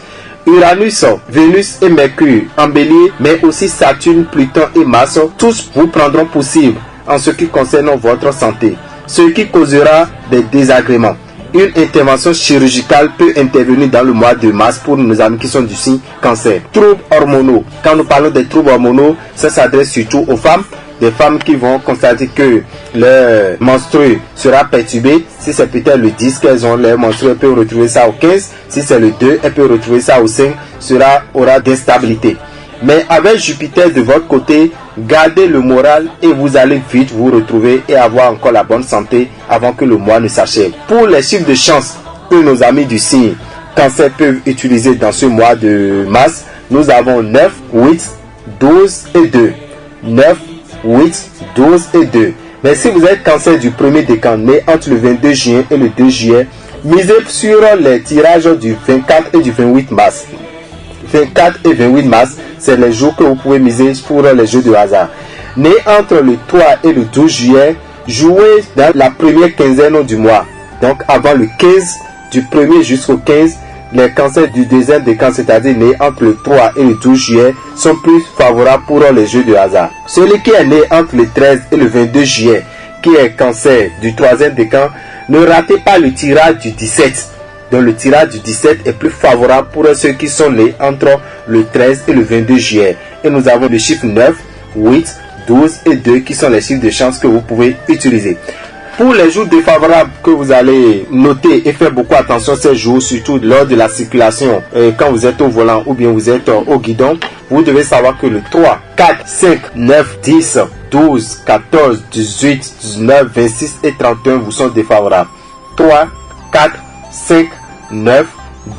Uranus, Vénus et Mercure en Bélier, mais aussi Saturne, Pluton et Mars, tous vous prendront pour cible en ce qui concerne votre santé, ce qui causera des désagréments. Une intervention chirurgicale peut intervenir dans le mois de mars pour nos amis qui sont du signe Cancer. Troubles hormonaux. Quand nous parlons des troubles hormonaux, ça s'adresse surtout aux femmes. Des femmes qui vont constater que leur menstrué sera perturbé. Si c'est peut-être le 10 qu'elles ont leur menstrué, elles peuvent retrouver ça au 15. Si c'est le 2, elles peuvent retrouver ça au 5. Cela aura d'instabilité. Mais avec Jupiter de votre côté, gardez le moral et vous allez vite vous retrouver et avoir encore la bonne santé avant que le mois ne s'achève. Pour les chiffres de chance que nos amis du signe Cancer peuvent utiliser dans ce mois de mars, nous avons 9, 8, 12 et 2. 9, 8, 12 et 2. Mais si vous êtes Cancer du premier décan né entre le 22 juin et le 2 juillet, misez sur les tirages du 24 et du 28 mars. 24 et 28 mars, c'est les jours que vous pouvez miser pour les jeux de hasard. Né entre le 3 et le 12 juillet, jouez dans la première quinzaine du mois. Donc avant le 15, du 1er jusqu'au 15, les cancers du deuxième décan, c'est-à-dire nés entre le 3 et le 12 juillet, sont plus favorables pour les jeux de hasard. Celui qui est né entre le 13 et le 22 juillet, qui est cancer du troisième décan, ne ratez pas le tirage du 17. Donc le tirage du 17 est plus favorable pour ceux qui sont nés entre le 13 et le 22 juillet. Et nous avons le chiffre 9, 8, 12 et 2 qui sont les chiffres de chance que vous pouvez utiliser. Pour les jours défavorables que vous allez noter et faire beaucoup attention ces jours, surtout lors de la circulation, quand vous êtes au volant ou bien vous êtes au guidon, vous devez savoir que le 3, 4, 5, 9, 10, 12, 14, 18, 19, 26 et 31 vous sont défavorables. 3, 4, 5, 9,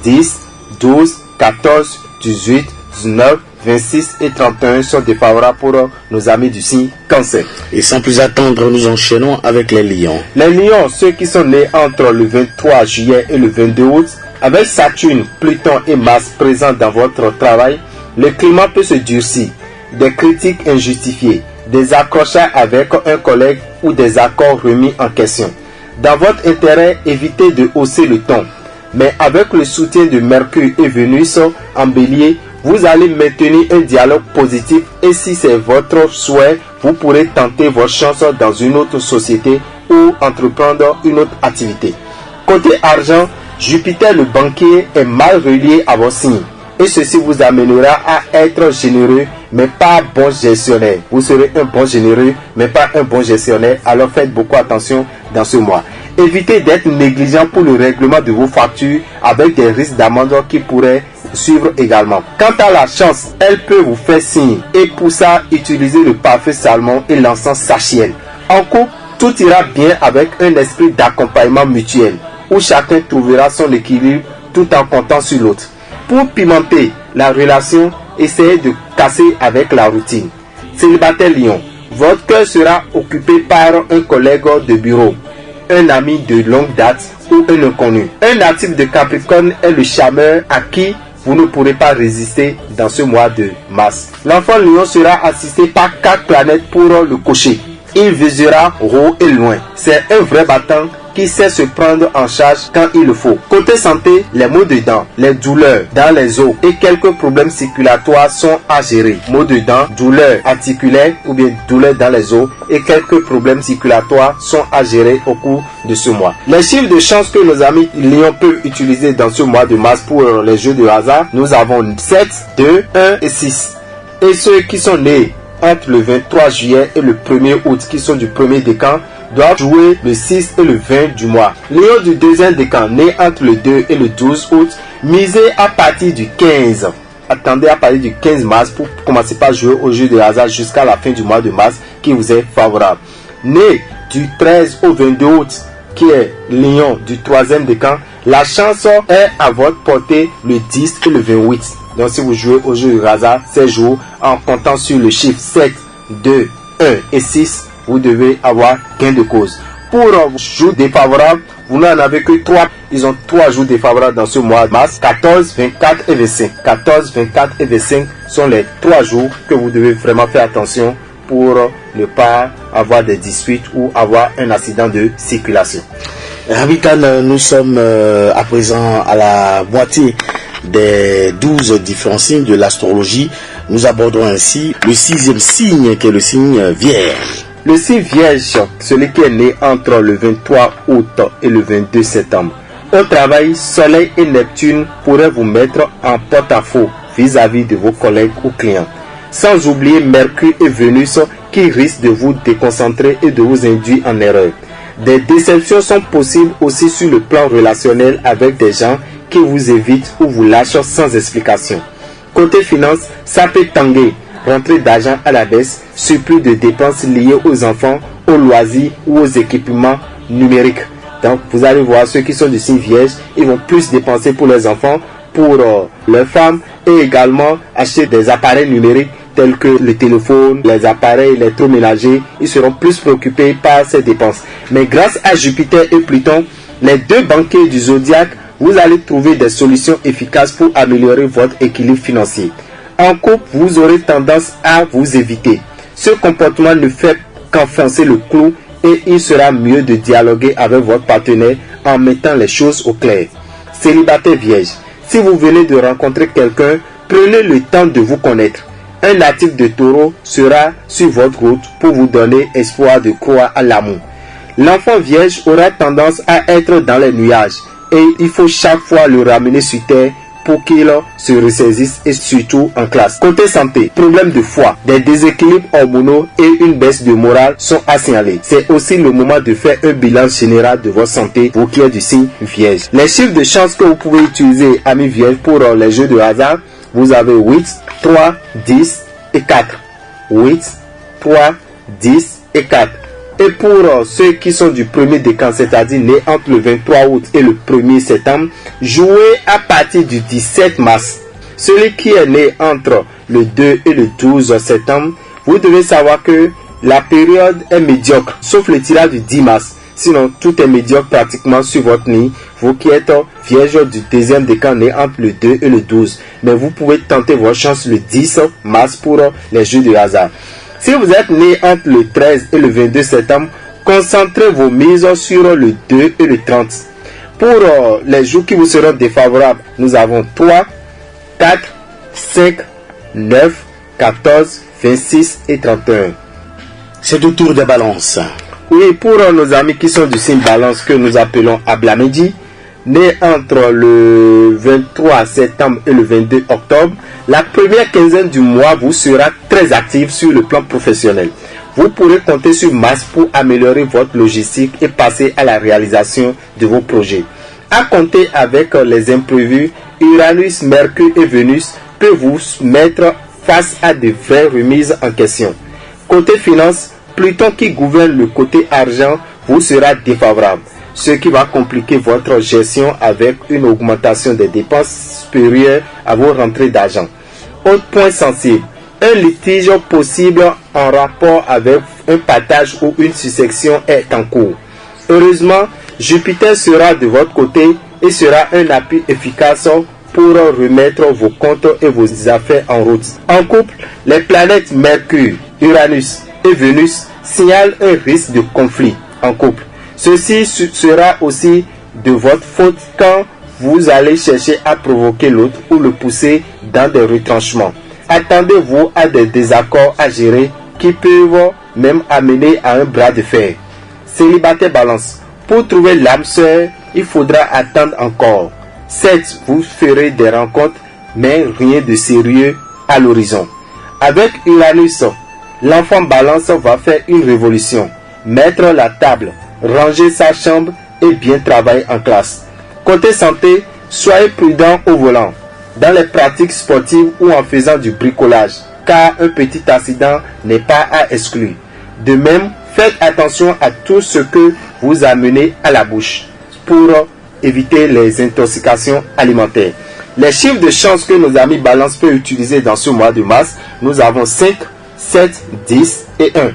10, 12, 14, 18, 19, 26 et 31 sont défavorables pour nos amis du signe Cancer. Et sans plus attendre, nous enchaînons avec les lions. Les lions, ceux qui sont nés entre le 23 juillet et le 22 août, avec Saturne, Pluton et Mars présents dans votre travail, le climat peut se durcir. Des critiques injustifiées, des accrochages avec un collègue ou des accords remis en question. Dans votre intérêt, évitez de hausser le ton. Mais avec le soutien de Mercure et Vénus en Bélier, vous allez maintenir un dialogue positif et si c'est votre souhait, vous pourrez tenter votre chance dans une autre société ou entreprendre une autre activité. Côté argent, Jupiter le banquier est mal relié à vos signes et ceci vous amènera à être généreux mais pas bon gestionnaire. Vous serez un bon généreux mais pas un bon gestionnaire, alors faites beaucoup attention dans ce mois. Évitez d'être négligent pour le règlement de vos factures avec des risques d'amende qui pourraient suivre également. Quant à la chance, elle peut vous faire signe et pour ça, utilisez le parfum salmon et l'encens sachiel. En couple, tout ira bien avec un esprit d'accompagnement mutuel où chacun trouvera son équilibre tout en comptant sur l'autre. Pour pimenter la relation, essayez de casser avec la routine. Célibataire lion, votre cœur sera occupé par un collègue de bureau, un ami de longue date ou un inconnu. Un natif de Capricorne est le charmeur à qui vous ne pourrez pas résister dans ce mois de mars. L'enfant lion sera assisté par 4 planètes pour le cocher. Il visera haut et loin. C'est un vrai battant qui sait se prendre en charge quand il le faut. Côté santé, les maux de dents, les douleurs dans les os et quelques problèmes circulatoires sont à gérer. Maux de dents, douleurs articulaires ou bien douleurs dans les os et quelques problèmes circulatoires sont à gérer au cours de ce mois. Les chiffres de chance que nos amis lions peuvent utiliser dans ce mois de mars pour les jeux de hasard, nous avons 7, 2, 1 et 6. Et ceux qui sont nés entre le 23 juillet et le 1er août qui sont du premier décan doivent jouer le 6 et le 20 du mois. Lion du deuxième décan né entre le 2 et le 12 août, misez à partir du 15. attendez à partir du 15 mars pour commencer par jouer au jeu de hasard jusqu'à la fin du mois de mars qui vous est favorable. Né du 13 au 22 août, qui est Lion du 3e décan, la chance est à votre portée le 10 et le 28. Donc si vous jouez au jeu de hasard ces jours en comptant sur le chiffre 7, 2, 1 et 6, vous devez avoir gain de cause. Pour jours défavorables, vous n'en avez que 3. Ils ont 3 jours défavorables dans ce mois de mars. 14, 24 et 25. 14, 24 et 25 sont les 3 jours que vous devez vraiment faire attention pour ne pas avoir des disputes ou avoir un accident de circulation. Rabitan, nous sommes à présent à la moitié des 12 différents signes de l'astrologie. Nous abordons ainsi le 6e signe qui est le signe Vierge. Le signe Vierge, celui qui est né entre le 23 août et le 22 septembre. Au travail, Soleil et Neptune pourraient vous mettre en porte-à-faux vis-à-vis de vos collègues ou clients. Sans oublier Mercure et Vénus qui risquent de vous déconcentrer et de vous induire en erreur. Des déceptions sont possibles aussi sur le plan relationnel avec des gens qui vous évitent ou vous lâchent sans explication. Côté finance, ça peut tanguer. Rentrée d'argent à la baisse, surplus de dépenses liées aux enfants, aux loisirs ou aux équipements numériques. Donc vous allez voir ceux qui sont du signe Vierge, ils vont plus dépenser pour les enfants, pour leurs femmes et également acheter des appareils numériques tels que le téléphone, les appareils électroménagers. Ils seront plus préoccupés par ces dépenses. Mais grâce à Jupiter et Pluton, les deux banquiers du zodiaque, vous allez trouver des solutions efficaces pour améliorer votre équilibre financier. En couple, vous aurez tendance à vous éviter. Ce comportement ne fait qu'enfoncer le clou et il sera mieux de dialoguer avec votre partenaire en mettant les choses au clair. Célibataire Vierge, si vous venez de rencontrer quelqu'un, prenez le temps de vous connaître. Un natif de Taureau sera sur votre route pour vous donner espoir de croire à l'amour. L'enfant Vierge aura tendance à être dans les nuages et il faut chaque fois le ramener sur terre pour qu'il se ressaisisse et surtout en classe. Côté santé, problème de foie, des déséquilibres hormonaux et une baisse de morale sont à signaler. C'est aussi le moment de faire un bilan général de votre santé, vous qui êtes du signe Vierge. Les chiffres de chance que vous pouvez utiliser, amis Vierge, pour les jeux de hasard, vous avez 8, 3, 10 et 4. 8, 3, 10 et 4. Et pour ceux qui sont du premier décan, c'est-à-dire nés entre le 23 août et le 1er septembre, jouez à partir du 17 mars. Celui qui est né entre le 2 et le 12 septembre, vous devez savoir que la période est médiocre, sauf le tirage du 10 mars. Sinon, tout est médiocre pratiquement sur votre ligne. Vous qui êtes Vierge du deuxième décan né entre le 2 et le 12. Mais vous pouvez tenter votre chance le 10 mars pour les jeux de hasard. Si vous êtes né entre le 13 et le 22 septembre, concentrez vos mises sur le 2 et le 30. Pour les jours qui vous seront défavorables, nous avons 3, 4, 5, 9, 14, 26 et 31. C'est le tour des balances. Oui, pour nos amis qui sont du signe Balance que nous appelons Ablamedi, né entre le 23 septembre et le 22 octobre, la première quinzaine du mois vous sera très active sur le plan professionnel. Vous pourrez compter sur Mars pour améliorer votre logistique et passer à la réalisation de vos projets. À compter avec les imprévus, Uranus, Mercure et Vénus peuvent vous mettre face à de vraies remises en question. Côté finance, Pluton qui gouverne le côté argent vous sera défavorable, ce qui va compliquer votre gestion avec une augmentation des dépenses supérieures à vos rentrées d'argent. Autre point sensible, un litige possible en rapport avec un partage ou une succession est en cours. Heureusement, Jupiter sera de votre côté et sera un appui efficace pour remettre vos comptes et vos affaires en route. En couple, les planètes Mercure, Uranus et Vénus signalent un risque de conflit en couple. Ceci sera aussi de votre faute quand vous allez chercher à provoquer l'autre ou le pousser dans des retranchements. Attendez-vous à des désaccords à gérer qui peuvent même amener à un bras de fer. Célibataire Balance, pour trouver l'âme sœur, il faudra attendre encore. Certes, vous ferez des rencontres, mais rien de sérieux à l'horizon. Avec Uranus, l'enfant Balance va faire une révolution, mettre la table, ranger sa chambre et bien travailler en classe. Côté santé, soyez prudent au volant. dans les pratiques sportives ou en faisant du bricolage, car un petit accident n'est pas à exclure. De même, faites attention à tout ce que vous amenez à la bouche pour éviter les intoxications alimentaires. Les chiffres de chance que nos amis Balance peuvent utiliser dans ce mois de mars, nous avons 5, 7, 10 et 1.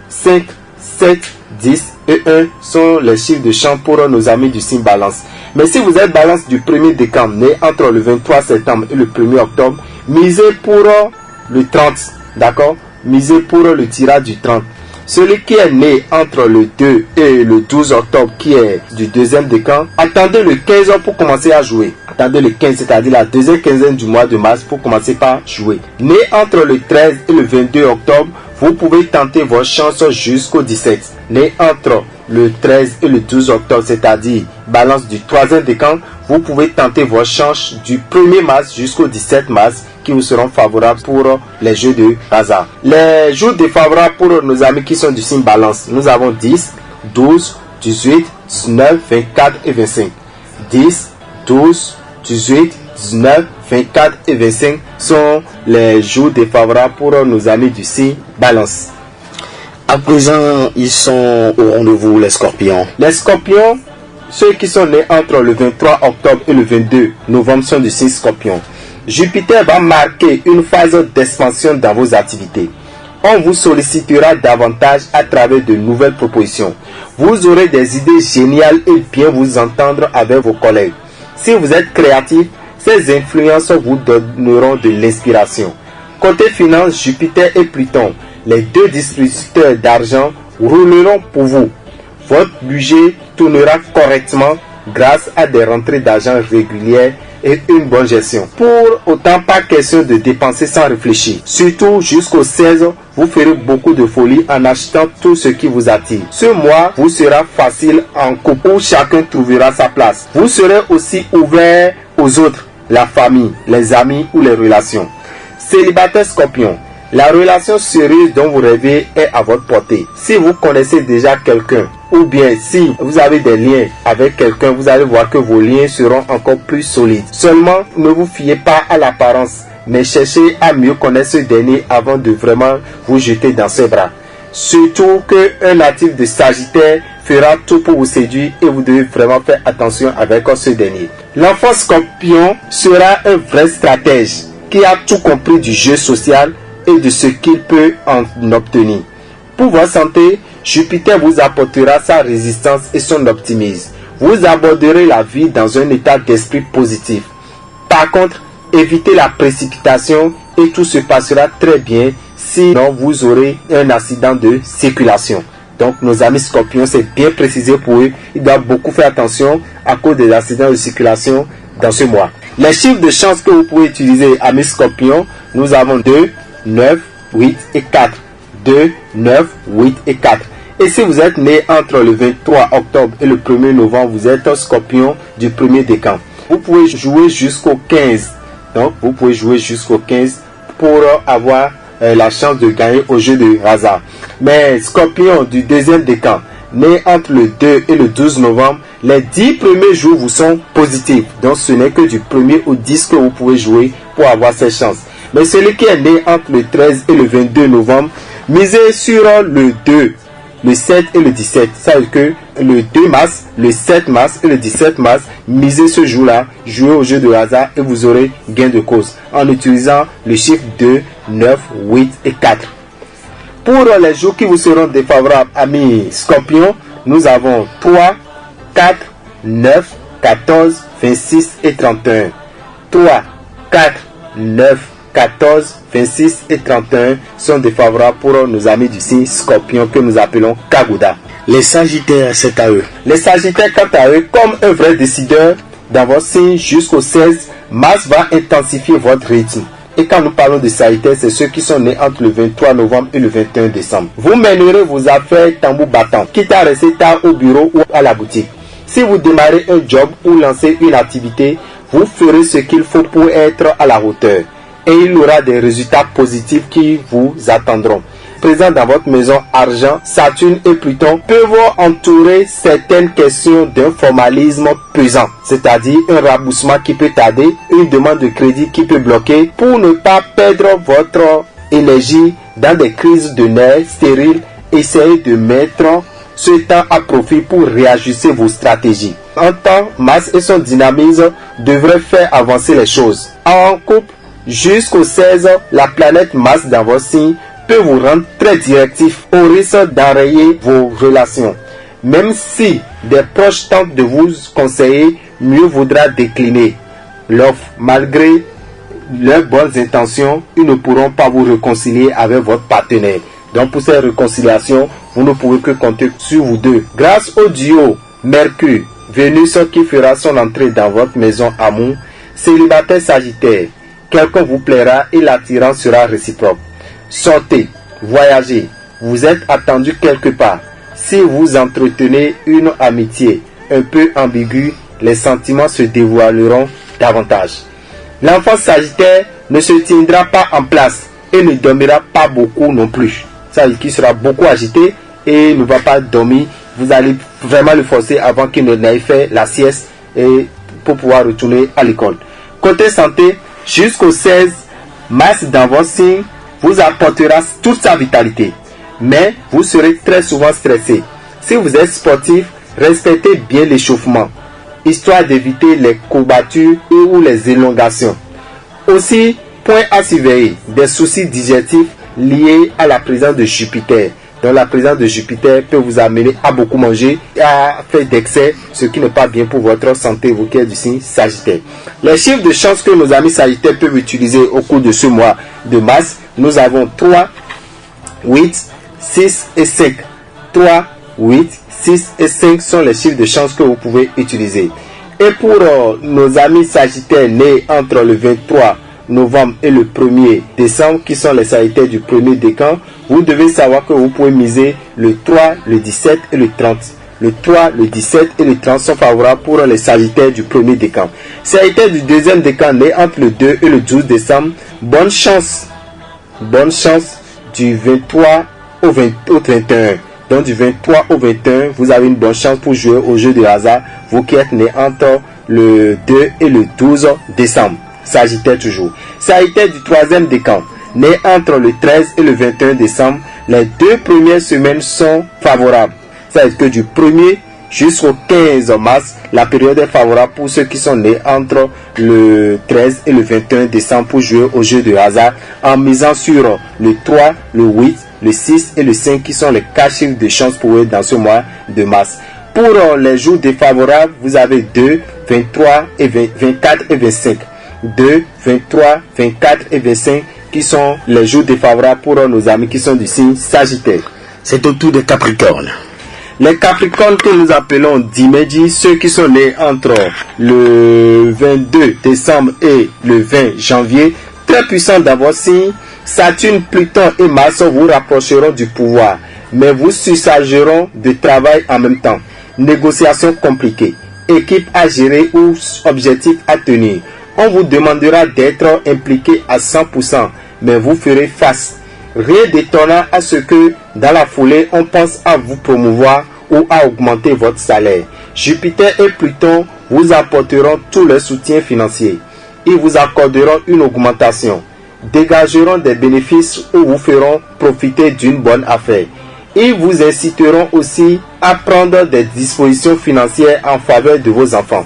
5, 7, 10 et 1 sont les chiffres de chance pour nos amis du signe Balance. Mais si vous êtes Balance du premier décan, né entre le 23 septembre et le 1er octobre, misez pour le 30, d'accord? Misez pour le tirage du 30. Celui qui est né entre le 2 et le 12 octobre, qui est du deuxième décan, attendez le 15 pour commencer à jouer. Attendez le 15, c'est-à-dire la deuxième quinzaine du mois de mars pour commencer par jouer. Né entre le 13 et le 22 octobre, vous pouvez tenter vos chances jusqu'au 17. Né entre le 13 et le 12 octobre, c'est-à-dire Balance du troisième décan, vous pouvez tenter vos chances du 1er mars jusqu'au 17 mars qui vous seront favorables pour les jeux de hasard. Les jours défavorables pour nos amis qui sont du signe Balance, nous avons 10, 12, 18, 19, 24 et 25. 10, 12, 18, 19, 24 et 25 sont les jours défavorables pour nos amis du signe Balance. À présent, ils sont au rendez-vous, les scorpions. Les scorpions, ceux qui sont nés entre le 23 octobre et le 22 novembre sont du signe Scorpion. Jupiter va marquer une phase d'expansion dans vos activités. On vous sollicitera davantage à travers de nouvelles propositions. Vous aurez des idées géniales et bien vous entendre avec vos collègues. Si vous êtes créatif, ces influences vous donneront de l'inspiration. Côté finance, Jupiter et Pluton, les deux distributeurs d'argent, rouleront pour vous. Votre budget tournera correctement grâce à des rentrées d'argent régulières et une bonne gestion. Pour autant, pas question de dépenser sans réfléchir. Surtout jusqu'au 16, vous ferez beaucoup de folie en achetant tout ce qui vous attire. Ce mois vous sera facile en couple où chacun trouvera sa place. Vous serez aussi ouvert aux autres, la famille, les amis ou les relations. Célibataire Scorpion, la relation sérieuse dont vous rêvez est à votre portée. Si vous connaissez déjà quelqu'un, ou bien si vous avez des liens avec quelqu'un, vous allez voir que vos liens seront encore plus solides. Seulement, ne vous fiez pas à l'apparence, mais cherchez à mieux connaître ce dernier avant de vraiment vous jeter dans ses bras. Surtout qu'un natif de Sagittaire fera tout pour vous séduire et vous devez vraiment faire attention avec ce dernier. L'enfant Scorpion sera un vrai stratège qui a tout compris du jeu social et de ce qu'il peut en obtenir. Pour votre santé, Jupiter vous apportera sa résistance et son optimisme. Vous aborderez la vie dans un état d'esprit positif. Par contre, évitez la précipitation et tout se passera très bien, sinon vous aurez un accident de circulation. Donc nos amis Scorpions, c'est bien précisé pour eux, ils doivent beaucoup faire attention à cause des accidents de circulation dans ce mois. Les chiffres de chance que vous pouvez utiliser, amis Scorpions, nous avons 2, 9, 8 et 4. 2, 9, 8 et 4. Et si vous êtes né entre le 23 octobre et le 1er novembre, vous êtes un Scorpion du premier décan. Vous pouvez jouer jusqu'au 15. Donc, vous pouvez jouer jusqu'au 15 pour avoir la chance de gagner au jeu de hasard. Mais Scorpion du deuxième décan, né entre le 2 et le 12 novembre, les 10 premiers jours vous sont positifs. Donc, ce n'est que du 1er au 10 que vous pouvez jouer pour avoir cette chance. Mais celui qui est né entre le 13 et le 22 novembre, misez sur le 2, le 7 et le 17. Ça veut dire que le 2 mars, le 7 mars et le 17 mars, misez ce jour-là, jouez au jeu de hasard et vous aurez gain de cause en utilisant le chiffre 2, 9, 8 et 4. Pour les jours qui vous seront défavorables, amis Scorpions, nous avons 3, 4, 9, 14, 26 et 31. 3, 4, 9, 14, 26 et 31 sont défavorables pour nos amis du signe Scorpion que nous appelons Kaguda. Les Sagittaires, c'est à eux. Les Sagittaires, quant à eux, comme un vrai décideur dans votre signe jusqu'au 16, Mars va intensifier votre rythme. Et quand nous parlons de Sagittaires, c'est ceux qui sont nés entre le 23 novembre et le 21 décembre. Vous mènerez vos affaires tambour battant, quitte à rester tard au bureau ou à la boutique. Si vous démarrez un job ou lancez une activité, vous ferez ce qu'il faut pour être à la hauteur. Et il y aura des résultats positifs qui vous attendront. présent dans votre maison argent, Saturne et Pluton peuvent entourer certaines questions d'un formalisme pesant, c'est-à-dire un raboussement qui peut tarder, une demande de crédit qui peut bloquer. Pour ne pas perdre votre énergie dans des crises de nerfs stériles, essayez de mettre ce temps à profit pour réajuster vos stratégies. En temps, Mars et son dynamisme devraient faire avancer les choses. En couple, jusqu'au 16, la planète Mars dans votre signe peut vous rendre très directif au risque d'enrayer vos relations. Même si des proches tentent de vous conseiller, mieux vaudra décliner l'offre. Malgré leurs bonnes intentions, ils ne pourront pas vous réconcilier avec votre partenaire. Donc pour cette réconciliation, vous ne pouvez que compter sur vous deux. Grâce au duo Mercure, Vénus qui fera son entrée dans votre maison amour, célibataire Sagittaire, quelqu'un vous plaira et l'attirance sera réciproque. Sortez, voyagez, vous êtes attendu quelque part. Si vous entretenez une amitié un peu ambiguë, les sentiments se dévoileront davantage. L'enfant Sagittaire ne se tiendra pas en place et ne dormira pas beaucoup non plus. Ça veut dire qu'il sera beaucoup agité et ne va pas dormir. Vous allez vraiment le forcer avant qu'il n'aille faire la sieste et pour pouvoir retourner à l'école. Côté santé, jusqu'au 16, Mars dans votre signe vous apportera toute sa vitalité. Mais vous serez très souvent stressé. Si vous êtes sportif, respectez bien l'échauffement, histoire d'éviter les courbatures ou les élongations. Aussi, point à surveiller, des soucis digestifs liés à la présence de Jupiter. Donc la présence de Jupiter peut vous amener à beaucoup manger, à faire d'excès, ce qui n'est pas bien pour votre santé, vous qui êtes du signe Sagittaire. Les chiffres de chance que nos amis Sagittaires peuvent utiliser au cours de ce mois de mars, nous avons 3, 8, 6 et 5. 3, 8, 6 et 5 sont les chiffres de chance que vous pouvez utiliser. Et pour nos amis Sagittaires nés entre le 23 novembre et le 1er décembre, qui sont les Sagittaires du premier décan, vous devez savoir que vous pouvez miser le 3, le 17 et le 30. Le 3, le 17 et le 30 sont favorables pour les Sagittaires du premier décan. Sagittaires du deuxième décan nés entre le 2 et le 12 décembre, bonne chance du 23 au 21. Donc du 23 au 21, vous avez une bonne chance pour jouer au jeu de hasard, vous qui êtes nés entre le 2 et le 12 décembre. Sagittaire toujours. Sagittaire du troisième décan, né entre le 13 et le 21 décembre, les 2 premières semaines sont favorables. C'est-à-dire que du 1er jusqu'au 15 mars, la période est favorable pour ceux qui sont nés entre le 13 et le 21 décembre pour jouer au jeu de hasard en misant sur le 3, le 8, le 6 et le 5 qui sont les 4 chiffres de chance pour eux dans ce mois de mars. Pour les jours défavorables, vous avez 2, 23 et 24 et 25. 2, 23, 24 et 25 qui sont les jours défavorables pour nos amis qui sont du signe Sagittaire. C'est au tour des Capricornes. Les Capricornes que nous appelons Dimédi, ceux qui sont nés entre le 22 décembre et le 20 janvier, très puissants dans vos signes, Saturne, Pluton et Mars vous rapprocheront du pouvoir, mais vous surchargeront de travail en même temps. Négociations compliquées, équipe à gérer ou objectif à tenir. On vous demandera d'être impliqué à 100%, mais vous ferez face. Rien d'étonnant à ce que, dans la foulée, on pense à vous promouvoir ou à augmenter votre salaire. Jupiter et Pluton vous apporteront tout le soutien financier. Ils vous accorderont une augmentation, dégageront des bénéfices ou vous feront profiter d'une bonne affaire. Ils vous inciteront aussi à prendre des dispositions financières en faveur de vos enfants.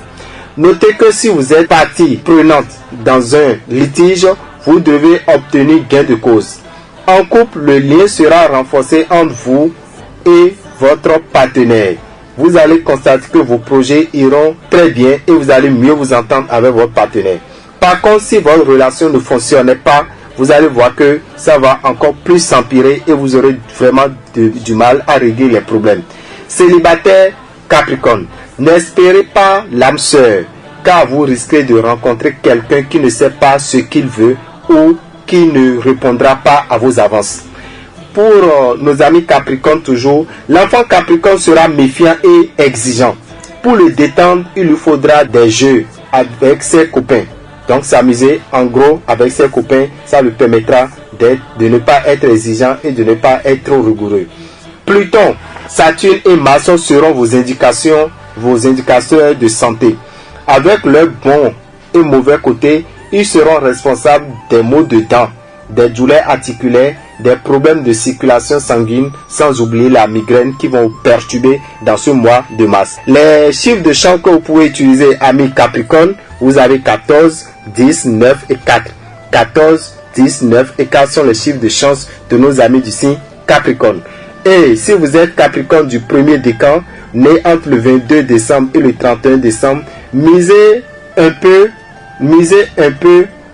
Notez que si vous êtes partie prenante dans un litige, vous devez obtenir gain de cause. En couple, le lien sera renforcé entre vous et votre partenaire. Vous allez constater que vos projets iront très bien et vous allez mieux vous entendre avec votre partenaire. Par contre, si votre relation ne fonctionne pas, vous allez voir que ça va encore plus s'empirer et vous aurez vraiment du mal à régler les problèmes. Célibataire Capricorne, n'espérez pas l'âme sœur, car vous risquez de rencontrer quelqu'un qui ne sait pas ce qu'il veut ou qui ne répondra pas à vos avances. Pour nos amis Capricorne toujours, l'enfant Capricorne sera méfiant et exigeant. Pour le détendre, il lui faudra des jeux avec ses copains. Donc s'amuser en gros avec ses copains, ça lui permettra de ne pas être exigeant et de ne pas être trop rigoureux. Pluton, Saturne et Mars seront vos indicateurs de santé. Avec leurs bons et mauvais côtés, ils seront responsables des maux de dents, des douleurs articulaires, des problèmes de circulation sanguine, sans oublier la migraine qui vont vous perturber dans ce mois de mars. Les chiffres de chance que vous pouvez utiliser, amis Capricorne, vous avez 14, 10, 9 et 4. 14, 10, 9 et 4 sont les chiffres de chance de nos amis du signe Capricorne. Et si vous êtes Capricorne du premier décan, né entre le 22 décembre et le 31 décembre, misez un peu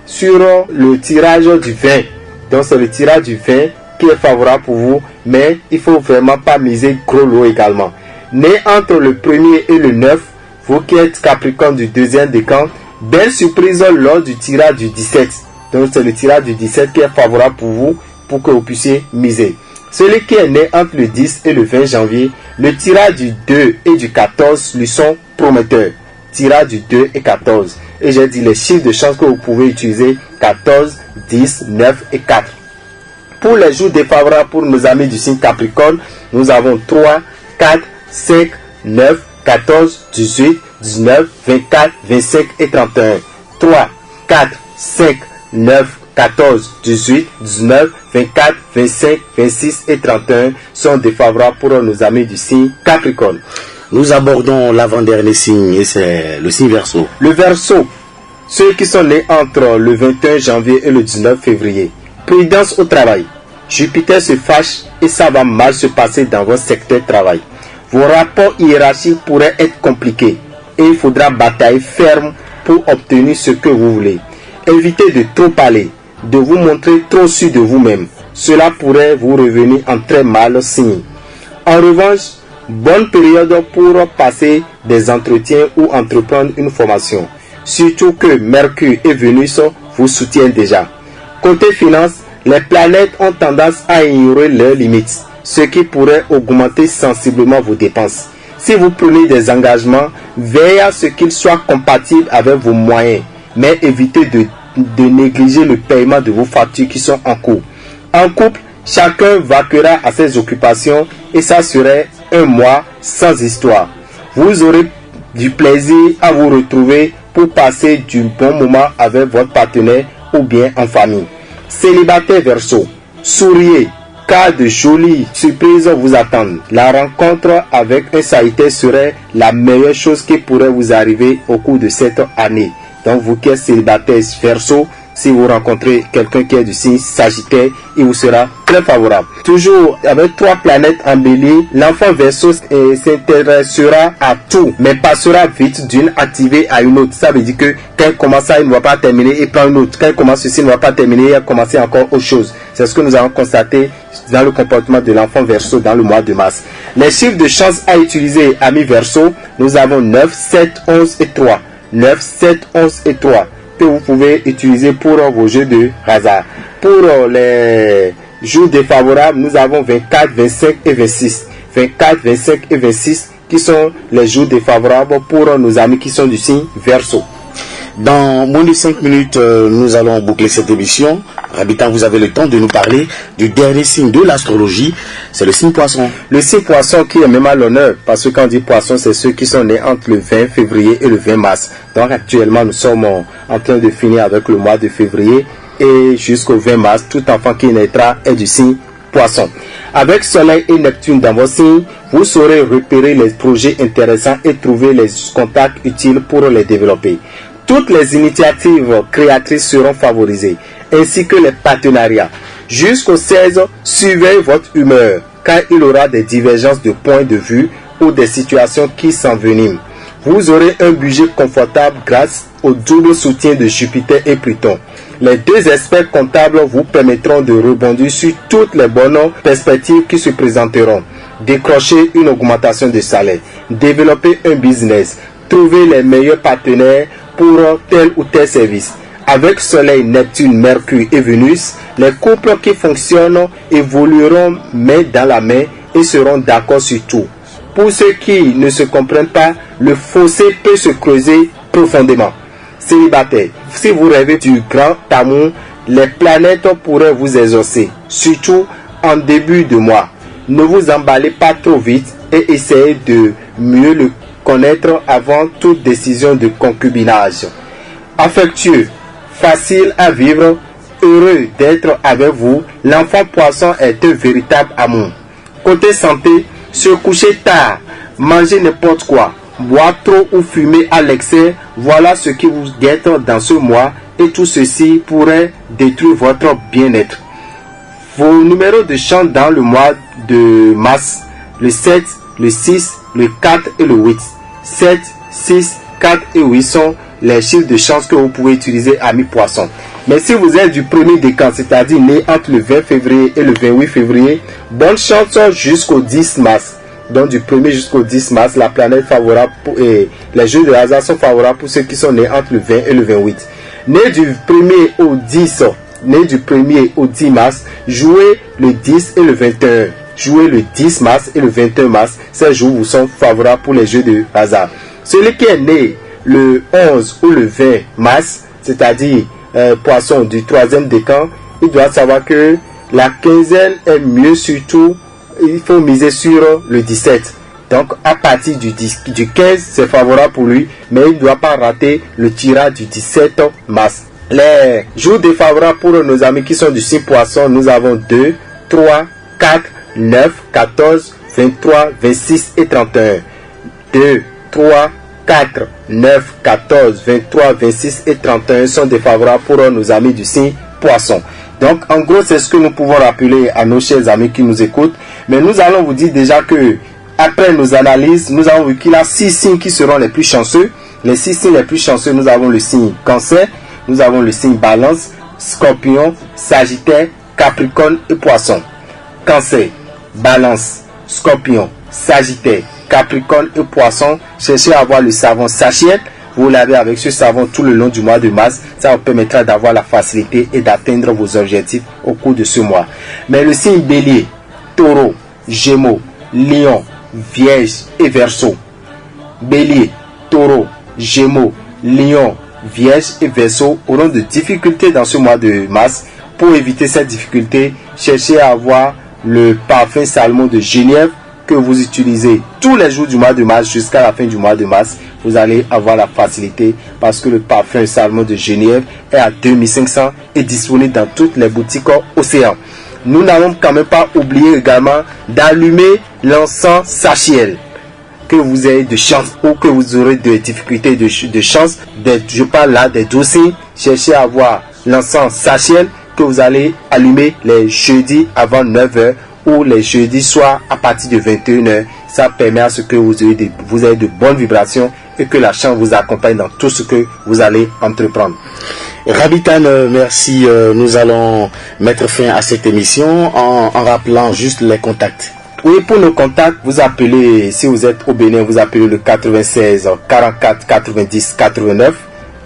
sur le tirage du 20. Donc c'est le tirage du 20 qui est favorable pour vous, mais il ne faut vraiment pas miser gros lot également. Né entre le 1er et le 9, vous qui êtes Capricorne du deuxième décan, belle surprise lors du tirage du 17. Donc c'est le tirage du 17 qui est favorable pour vous, pour que vous puissiez miser. Celui qui est né entre le 10 et le 20 janvier, le tirage du 2 et du 14 lui sont prometteurs. Tirage du 2 et 14. Et j'ai dit les chiffres de chance que vous pouvez utiliser, 14, 10, 9 et 4. Pour les jours défavorables pour nos amis du signe Capricorne, nous avons 3, 4, 5, 9, 14, 18, 19, 24, 25 et 31. 3, 4, 5, 9, 14, 18, 19, 24, 25, 26 et 31 sont défavorables pour nos amis du signe Capricorne. Nous abordons l'avant-dernier signe et c'est le signe Verseau. Le Verseau, ceux qui sont nés entre le 21 janvier et le 19 février. Prudence au travail. Jupiter se fâche et ça va mal se passer dans votre secteur de travail. Vos rapports hiérarchiques pourraient être compliqués et il faudra batailler ferme pour obtenir ce que vous voulez. Évitez de trop parler, de vous montrer trop sûr de vous-même. Cela pourrait vous revenir en très mal signe. En revanche, bonne période pour passer des entretiens ou entreprendre une formation. Surtout que Mercure et Vénus vous soutiennent déjà. Côté finance, les planètes ont tendance à ignorer leurs limites, ce qui pourrait augmenter sensiblement vos dépenses. Si vous prenez des engagements, veillez à ce qu'ils soient compatibles avec vos moyens, mais évitez de négliger le paiement de vos factures qui sont en cours. En couple, chacun vaquera à ses occupations et ça serait un mois sans histoire. Vous aurez du plaisir à vous retrouver pour passer du bon moment avec votre partenaire ou bien en famille. Célibataire Verseau, souriez car de jolies surprises vous attendent. La rencontre avec un Sagittaire serait la meilleure chose qui pourrait vous arriver au cours de cette année. Donc vous qui êtes célibataire Verseau, si vous rencontrez quelqu'un qui est du signe Sagittaire, il vous sera très favorable. Toujours avec 3 planètes embellies, l'enfant Verseau s'intéressera à tout, mais passera vite d'une activité à une autre. Ça veut dire que quand il commence ça, il ne va pas terminer et prend une autre. Quand il commence ceci, il ne va pas terminer et il va commencer encore autre chose. C'est ce que nous avons constaté dans le comportement de l'enfant Verseau dans le mois de mars. Les chiffres de chance à utiliser, amis Verseau, nous avons 9, 7, 11 et 3. 9, 7, 11 et 3. Que vous pouvez utiliser pour vos jeux de hasard. Pour les jours défavorables, nous avons 24, 25 et 26. 24, 25 et 26 qui sont les jours défavorables pour nos amis qui sont du signe Verseau. Dans moins de 5 minutes, nous allons boucler cette émission. Rabitan, vous avez le temps de nous parler du dernier signe de l'astrologie, c'est le signe Poisson. Le signe Poisson qui est même à l'honneur, parce que quand on dit Poisson, c'est ceux qui sont nés entre le 20 février et le 20 mars. Donc actuellement, nous sommes en train de finir avec le mois de février et jusqu'au 20 mars, tout enfant qui naîtra est du signe Poisson. Avec Soleil et Neptune dans vos signes, vous saurez repérer les projets intéressants et trouver les contacts utiles pour les développer. Toutes les initiatives créatrices seront favorisées, ainsi que les partenariats. Jusqu'au 16, suivez votre humeur, car il y aura des divergences de points de vue ou des situations qui s'enveniment. Vous aurez un budget confortable grâce au double soutien de Jupiter et Pluton. Les deux experts comptables vous permettront de rebondir sur toutes les bonnes perspectives qui se présenteront. Décrocher une augmentation de salaire, développer un business, trouver les meilleurs partenaires pour tel ou tel service. Avec Soleil, Neptune, Mercure et Vénus, les couples qui fonctionnent évolueront main dans la main et seront d'accord sur tout. Pour ceux qui ne se comprennent pas, le fossé peut se creuser profondément. Célibataire, si vous rêvez du grand amour, les planètes pourraient vous exaucer, surtout en début de mois. Ne vous emballez pas trop vite et essayez de mieux le connaître avant toute décision de concubinage. Affectueux, facile à vivre, heureux d'être avec vous, l'enfant poisson est un véritable amour. Côté santé, se coucher tard, manger n'importe quoi, boire trop ou fumer à l'excès, voilà ce qui vous guette dans ce mois et tout ceci pourrait détruire votre bien-être. Vos numéros de chance dans le mois de mars, le 7, le 6, le 4 et le 8. 7, 6, 4 et 8 sont les chiffres de chance que vous pouvez utiliser, amis poissons. Mais si vous êtes du premier décan, c'est-à-dire né entre le 20 février et le 28 février, bonne chance jusqu'au 10 mars. Donc du 1er jusqu'au 10 mars, la planète favorable et les jeux de hasard sont favorables pour ceux qui sont nés entre le 20 et le 28. Né du 1er au 10, né du 1er au 10 mars, jouez le 10 et le 21. Jouez le 10 mars et le 21 mars. Ces jours vous sont favorables pour les jeux de hasard. Celui qui est né le 11 ou le 20 mars, c'est-à-dire poisson du 3e décan, il doit savoir que la quinzaine est mieux, surtout il faut miser sur le 17. Donc à partir du 15, c'est favorable pour lui, mais il ne doit pas rater le tirage du 17 mars. Les jours défavorables pour nos amis qui sont du signe poisson, nous avons 2, 3, 4, 9, 14, 23, 26 et 31. 2, 3, 4, 9, 14, 23, 26 et 31 sont défavorables pour nos amis du signe poisson. Donc en gros, c'est ce que nous pouvons rappeler à nos chers amis qui nous écoutent. Mais nous allons vous dire déjà que après nos analyses, nous avons vu qu'il y a 6 signes qui seront les plus chanceux. Les 6 signes les plus chanceux, nous avons le signe Cancer, nous avons le signe Balance, Scorpion, Sagittaire, Capricorne et Poisson. Cancer, Balance, Scorpion, Sagittaire, Capricorne et Poisson. Cherchez à avoir le savon Sachel. Vous l'avez avec ce savon tout le long du mois de mars. Ça vous permettra d'avoir la facilité et d'atteindre vos objectifs au cours de ce mois. Mais le signe Bélier, Taureau, Gémeaux, Lion, Vierge et Verseau. Bélier, Taureau, Gémeaux, Lion, Vierge et Verseau auront de difficultés dans ce mois de mars. Pour éviter cette difficulté, cherchez à avoir le parfum Salmon de Genève que vous utilisez tous les jours du mois de mars jusqu'à la fin du mois de mars. Vous allez avoir la facilité parce que le parfum Salmon de Genève est à 2500 et disponible dans toutes les boutiques Océan. Nous n'allons quand même pas oublier également d'allumer l'encens Sachiel. Que vous ayez de chance ou que vous aurez des difficultés de chance, je parle là des dossiers, cherchez à avoir l'encens Sachiel que vous allez allumer les jeudis avant 9h ou les jeudis soirs à partir de 21h. Ça permet à ce que vous ayez de bonnes vibrations et que la chance vous accompagne dans tout ce que vous allez entreprendre. Rabitan, merci. Nous allons mettre fin à cette émission en rappelant juste les contacts. Oui, pour nos contacts, vous appelez, si vous êtes au Bénin, vous appelez le 96 44 90 89,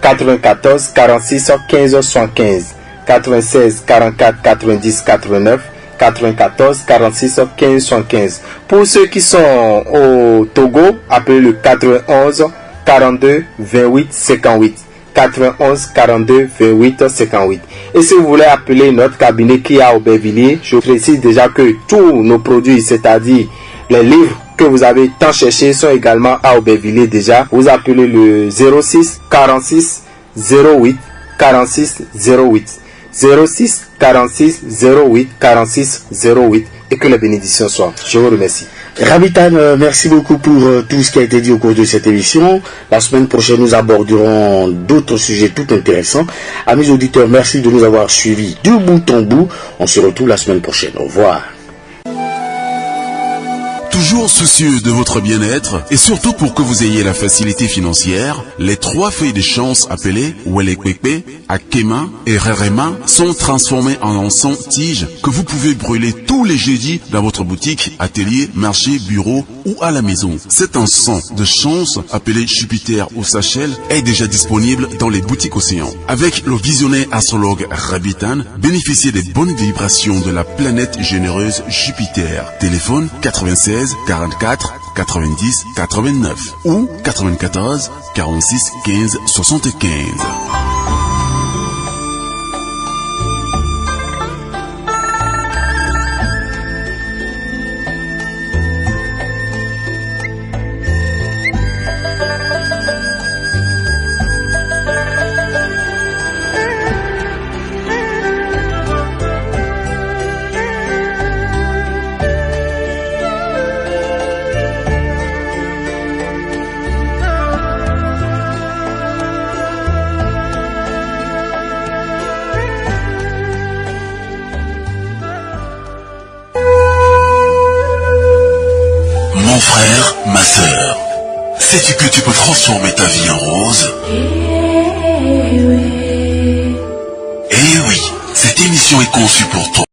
94 46 15 75, 96 44 90 89, 94 46 15 75. Pour ceux qui sont au Togo, appelez le 91 42 28 58. 91 42 28 58. Et si vous voulez appeler notre cabinet qui est à Aubervilliers, je précise déjà que tous nos produits, c'est-à-dire les livres que vous avez tant cherché, sont également à Aubervilliers déjà. Vous appelez le 06 46 08 46 08. 06 46 08 46 08 et que les bénédictions soient. Je vous remercie. Rabitan, merci beaucoup pour tout ce qui a été dit au cours de cette émission. La semaine prochaine, nous aborderons d'autres sujets tout intéressants. Amis auditeurs, merci de nous avoir suivis de bout en bout. On se retrouve la semaine prochaine. Au revoir. Toujours soucieux de votre bien-être et surtout pour que vous ayez la facilité financière, les 3 feuilles de chance appelées Welekwepe, Akema et Rerema sont transformées en encens tige que vous pouvez brûler tous les jeudis dans votre boutique, atelier, marché, bureau ou à la maison. Cet encens de chance appelé Jupiter ou Sachel est déjà disponible dans les boutiques Océan. Avec le visionnaire astrologue Rabitan, bénéficiez des bonnes vibrations de la planète généreuse Jupiter. Téléphone 96 44 90 89 ou 94 46 15 75. Mon frère, ma sœur, sais-tu que tu peux transformer ta vie en rose? Eh oui, cette émission est conçue pour toi.